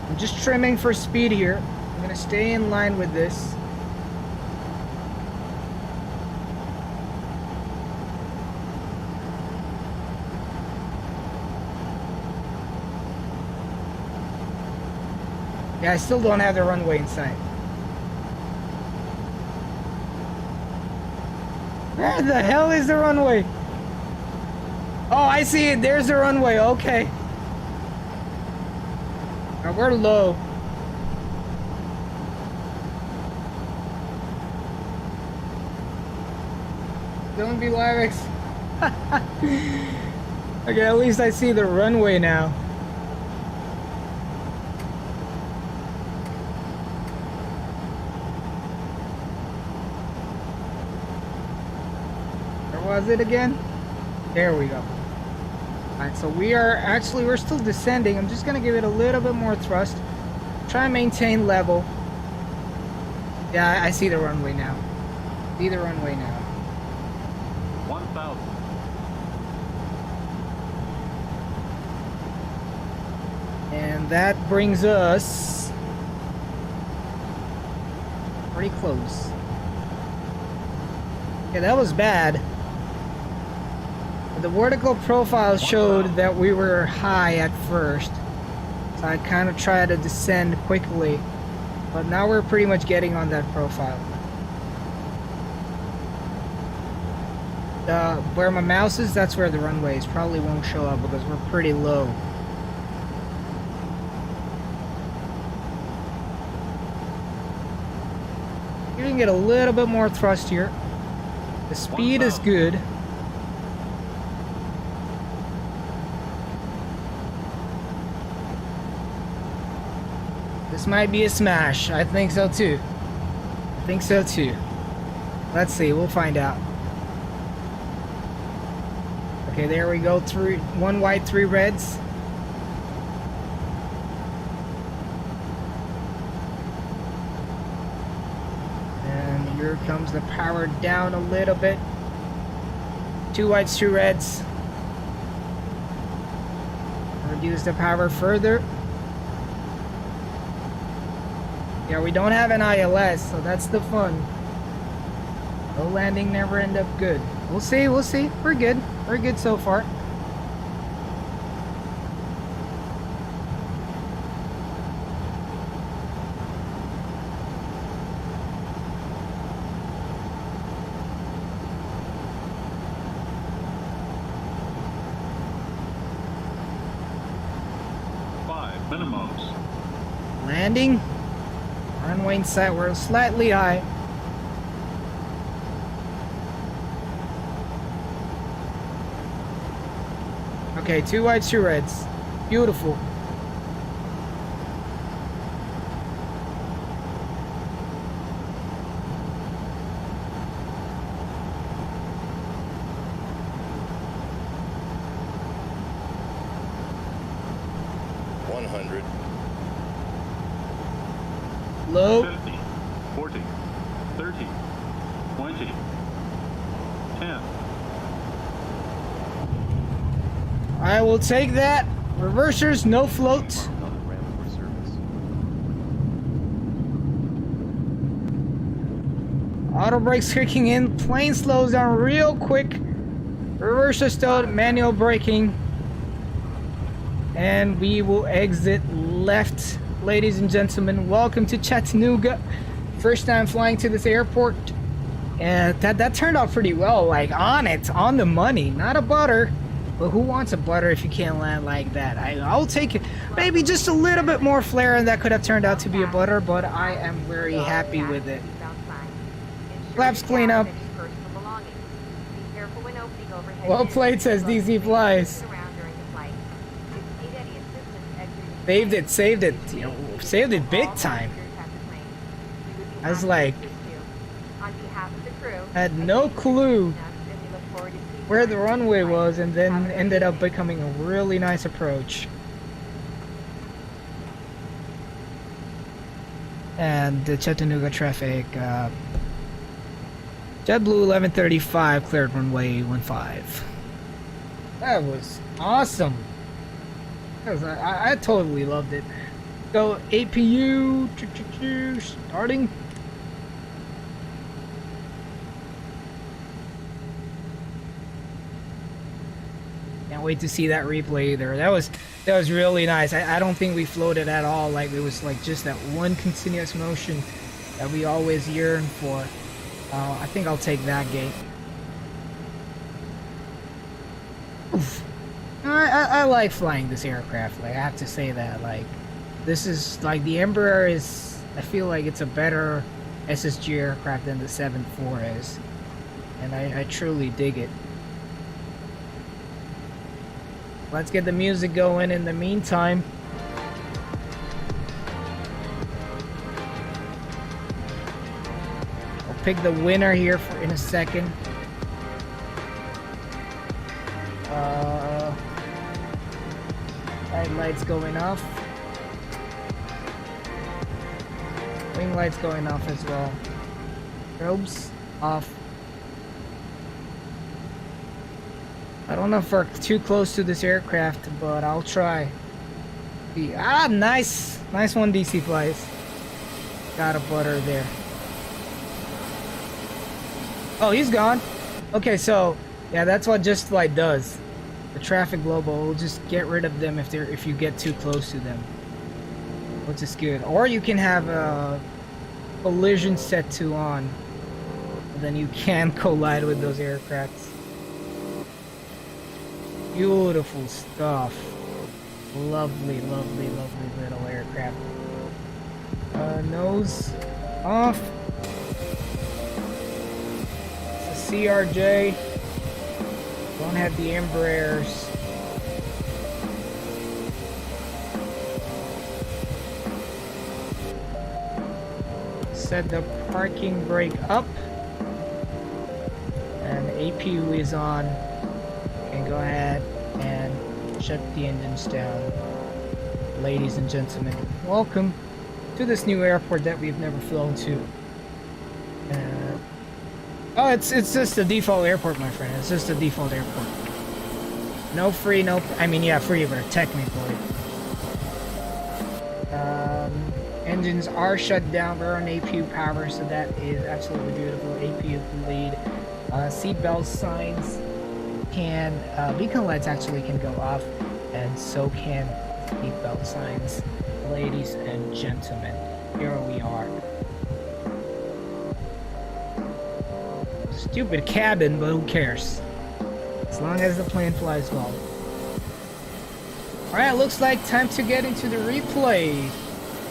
I'm just trimming for speed here. I'm gonna stay in line with this. Yeah, I still don't have the runway in sight. Where the hell is the runway? Oh, I see it. There's the runway. Okay. Now we're low. Don't be Lyrex. Okay, at least I see the runway now. Was it again? There we go. Alright, so we're still descending. I'm just gonna give it a little bit more thrust. Try and maintain level. Yeah, I see the runway now. See the runway now. 1,000. And that brings us pretty close. Yeah, that was bad. The vertical profile showed that we were high at first, so I kind of tried to descend quickly, but now we're pretty much getting on that profile. Where my mouse is, that's where the runway is. Probably won't show up because we're pretty low. You can get a little bit more thrust here. The speed is good. This might be a smash. I think so too. Think so too. Let's see, we'll find out. Okay, there we go. 1 white, 3 reds. And here comes the power down a little bit. 2 whites, 2 reds. Reduce the power further. Yeah, we don't have an ILS, so that's the fun. No landing never end up good. We'll see, we'll see. We're good. We're good so far. Minimums. Landing. Runway in sight. We're slightly high. Okay, 2 whites, 2 reds. Beautiful. Low. 50, 40, 30, 20, 10. I will take that. Reversers, no floats. Marked on the ramp for service. Auto brakes kicking in. Plane slows down real quick. Reverser stowed. Manual braking. And we will exit left. Ladies and gentlemen, welcome to Chattanooga. First time flying to this airport. And that turned out pretty well. Like on the money. Not a butter. But who wants a butter if you can't land like that? I'll take it. Maybe just a little bit more flair and that could have turned out to be a butter, but I am very happy with it. Flaps clean up. Well played, says DC Flies. Saved it, saved it. You know, saved it big time. I was like, had no clue where the runway was, and then ended up becoming a really nice approach. And the Chattanooga traffic, JetBlue 1135 cleared runway 15. That was awesome. I totally loved it. Go APU, starting. Can't wait to see that replay there. That was really nice. I don't think we floated at all. Like it was like just that one continuous motion that we always yearn for. I think I'll take that gate. Oof. I like flying this aircraft. Like I have to say that. Like this is like the Embraer is. I feel like it's a better SSG aircraft than the 7.4 is, and I truly dig it. Let's get the music going in the meantime. I'll pick the winner here in a second. Lights going off. Wing lights going off as well. Strobes off. I don't know if we're too close to this aircraft, but I'll try. Ah, nice. Nice one, DC Flies. Got a butter there. Oh, he's gone. Okay, so yeah, that's what Just Flight does. The traffic global will just get rid of them if you get too close to them, which is good. Or you can have a collision set to on, then you can collide with those aircrafts. Beautiful stuff. Lovely, lovely, lovely little aircraft. Nose off. It's a CRJ. Don't have the Embraers. set the parking brake up. And APU is on. And go ahead and shut the engines down. Ladies and gentlemen, welcome to this new airport that we've never flown to. Oh, it's just the default airport, my friend. It's just the default airport. No free, no... I mean, yeah, free, but technically. Engines are shut down. We're on APU power, so that is absolutely beautiful. APU lead. Seatbelt signs can... beacon lights actually can go off, and so can seatbelt signs. Ladies and gentlemen, here we are. Stupid cabin, but who cares? As long as the plane flies well. Alright, looks like time to get into the replay.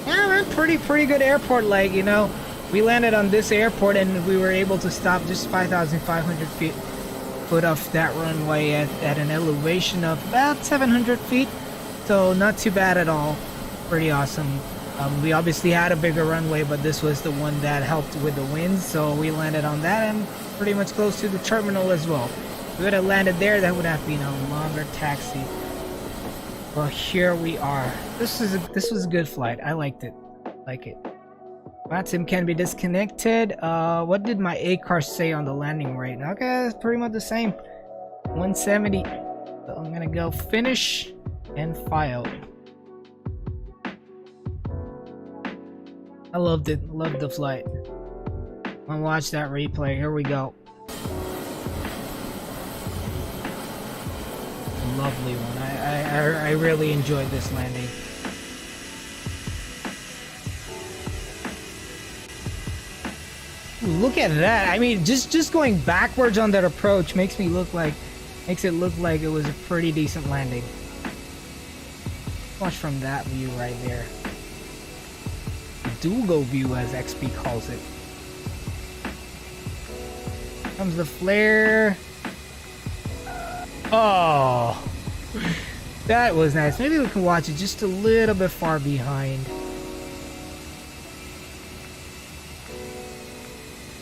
Yeah, man, pretty good airport. Like, you know, we landed on this airport and we were able to stop just 5,500 foot off that runway at an elevation of about 700 feet. So not too bad at all. Pretty awesome. We obviously had a bigger runway, but this was the one that helped with the wind, so we landed on that and pretty much close to the terminal as well. If we would have landed there, that would have been a longer taxi. Well, here we are. This was a good flight. I liked it. Like it. VATSIM can be disconnected. What did my ACAR say on the landing rate? Okay, it's pretty much the same. 170. So I'm gonna go finish and file. I loved it. Loved the flight. I'll watch that replay. Here we go. Lovely one. I really enjoyed this landing. Ooh, look at that. I mean, just going backwards on that approach makes it look like it was a pretty decent landing. Watch from that view right there. Dual view, as XP calls it. Comes the flare. Oh, that was nice. Maybe we can watch it just a little bit far behind.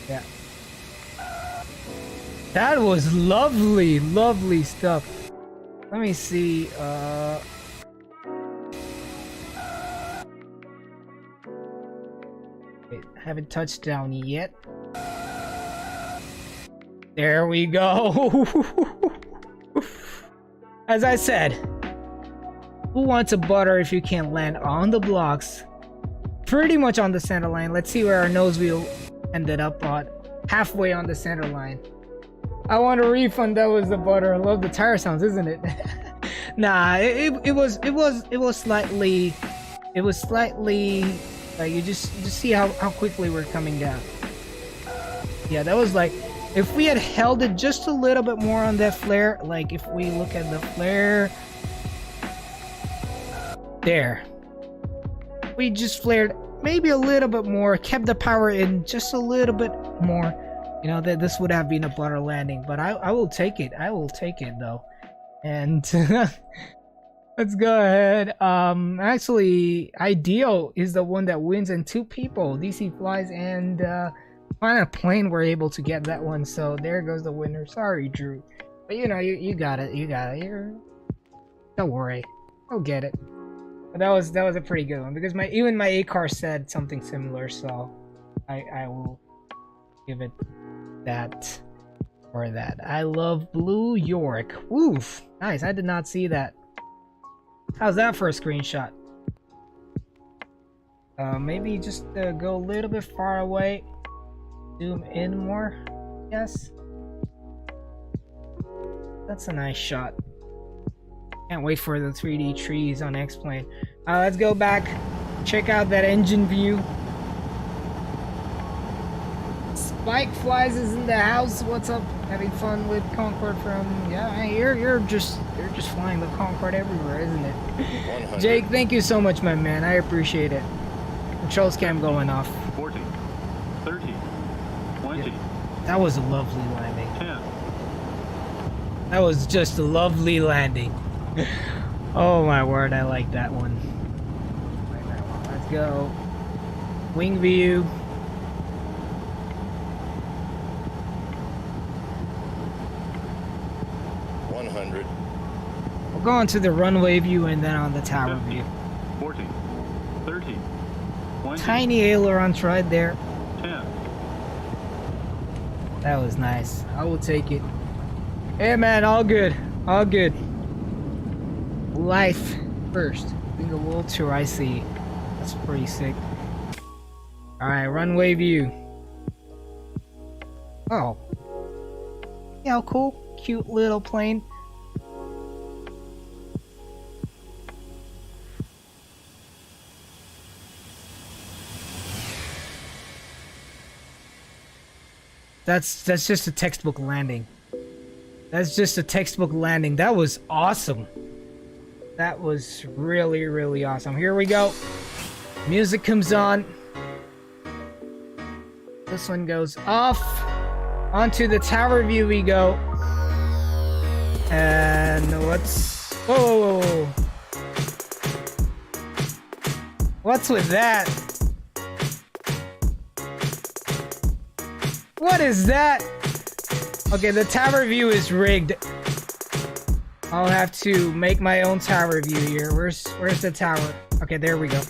Yeah. That was lovely, lovely stuff. Let me see. Haven't touched down yet. There we go. As I said, who wants a butter if you can't land on the blocks? Pretty much on the center line. Let's see where our nose wheel ended up on. Halfway on the center line. I want a refund. That was the butter. I love the tire sounds, isn't it? Nah, it was slightly like you just see how quickly we're coming down. Yeah, that was like, if we had held it just a little bit more on that flare, like if we look at the flare there, we just flared maybe a little bit more, kept the power in just a little bit more, you know, that this would have been a butter landing. But I will take it. I will take it though. And let's go ahead. Actually, Ideal is the one that wins, and 2 people, DC Flies and on a plane, were able to get that one. So there goes the winner. Sorry, Drew, but you know, you got it. You got it. Don't worry, I'll get it. But that was a pretty good one, because even my ACAR said something similar. So I will give it that for that. I love blue York. Oof, nice. I did not see that. How's that for a screenshot? Maybe just go a little bit far away. Zoom in more. Yes. That's a nice shot. Can't wait for the 3D trees on X-Plane. Let's go back. Check out that engine view. Spike Flies is in the house. What's up? Having fun with Concorde from... Yeah, man, you're just flying the Concorde everywhere, isn't it? 100. Jake, thank you so much, my man. I appreciate it. Controls cam going off. 40, 30, 20, That was a lovely landing. 10. That was just a lovely landing. Oh my word, I like that one. Let's go. Wing view. We'll go on to the runway view and then on the tower 50, view. 40, 30, 20, Tiny ailerons right there. 10. That was nice. I will take it. Hey man, all good. All good. Life first. Think a little tour I see. That's pretty sick. Alright, runway view. Oh. Yeah, how cool. Cute little plane. That's just a textbook landing. That's just a textbook landing. That was awesome. That was really, really awesome. Here we go. Music comes on. This one goes off. Onto the tower view we go. And what's... Whoa, whoa, whoa, whoa. What's with that? What is that? Okay, the tower view is rigged. I'll have to make my own tower view here. Where's the tower? Okay, there we go.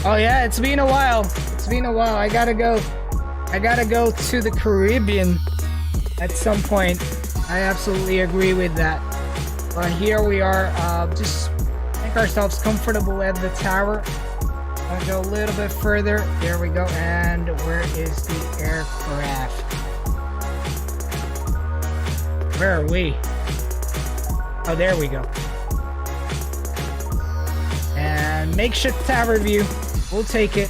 Oh yeah, it's been a while. It's been a while. I gotta go to the Caribbean at some point. I absolutely agree with that. But here we are, just make ourselves comfortable at the tower. I'll go a little bit further. There we go. And where is the aircraft? Where are we? Oh, there we go. And makeshift tower view. We'll take it.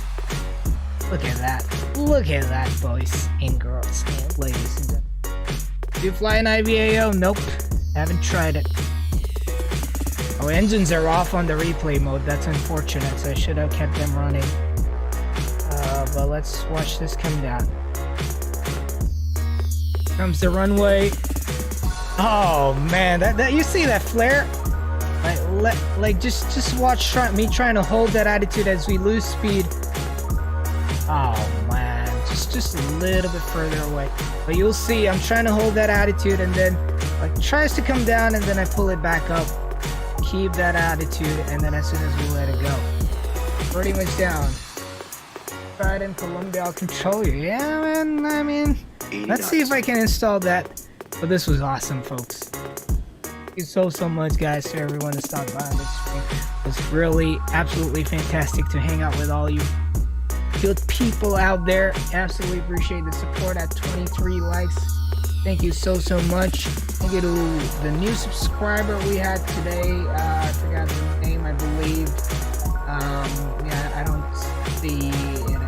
Look at that. Look at that, boys and girls and ladies and gentlemen. Do you fly an IVAO? Nope. Haven't tried it. Oh, engines are off on the replay mode. That's unfortunate, so I should have kept them running. But let's watch this come down. Comes the runway. Oh man, that you see that flare? Like just watch me trying to hold that attitude as we lose speed. Oh man, just a little bit further away. But you'll see, I'm trying to hold that attitude, and then like tries to come down, and then I pull it back up. Keep that attitude, and then as soon as we let it go, pretty much down. Right in Colombia, I'll control you. Yeah, man. I mean, let's see if I can install that. But this was awesome, folks. Thank you so much, guys, to everyone that stopped by on this stream. It was really absolutely fantastic to hang out with all you good people out there. Absolutely appreciate the support at 23 likes. Thank you so much. Thank you to the new subscriber we had today. I forgot the name, I believe. Yeah, I don't see it.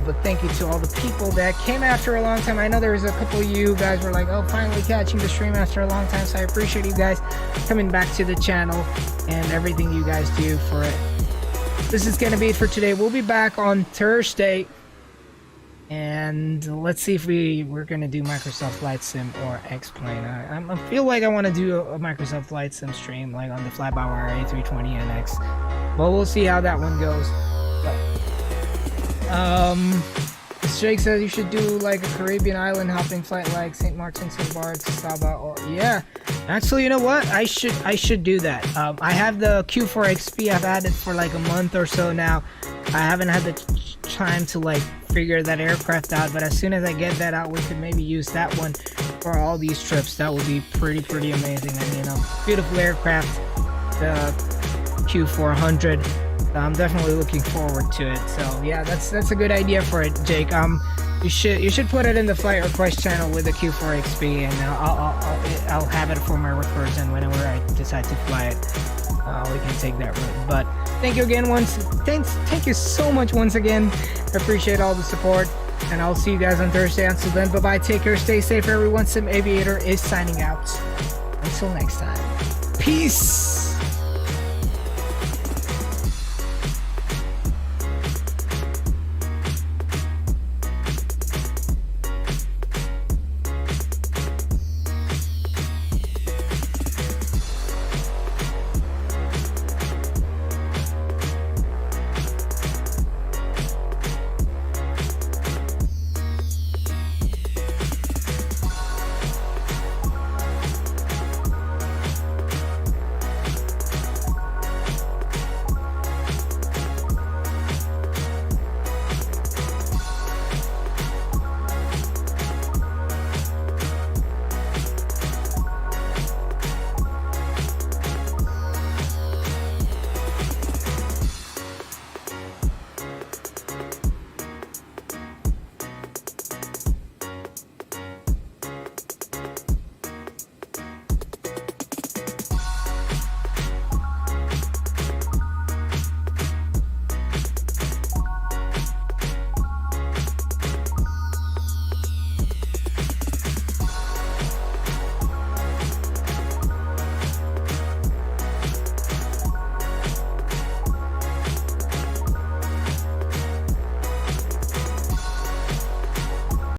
But thank you to all the people that came after a long time. I know there was a couple of you guys were like, oh, finally catching the stream after a long time. So I appreciate you guys coming back to the channel and everything you guys do for it. This is going to be it for today. We'll be back on Thursday. And let's see if we're gonna do Microsoft Flight Sim or X-Plane. I feel like I want to do a Microsoft Flight Sim stream, like on the Flyby A320NX. But we'll see how that one goes. But, Jake says you should do like a Caribbean island hopping flight like St. Martin, St. Barts, Saba, or yeah. Actually, you know what? I should do that. I have the Q4XP. I've had it for like a month or so now. I haven't had the time to like figure that aircraft out, but as soon as I get that out, we could maybe use that one for all these trips. That would be pretty amazing. And you know, beautiful aircraft, the Q400. I'm definitely looking forward to it. So yeah, that's a good idea for it, Jake. You should put it in the flight request channel with the Q4XP, and I'll have it for my records, and whenever I decide to fly it, we can take that route. But thank you again thank you so much once again. I appreciate all the support, and I'll see you guys on Thursday. Until then, bye bye, take care, stay safe everyone. Sim Aviator is signing out. Until next time, peace.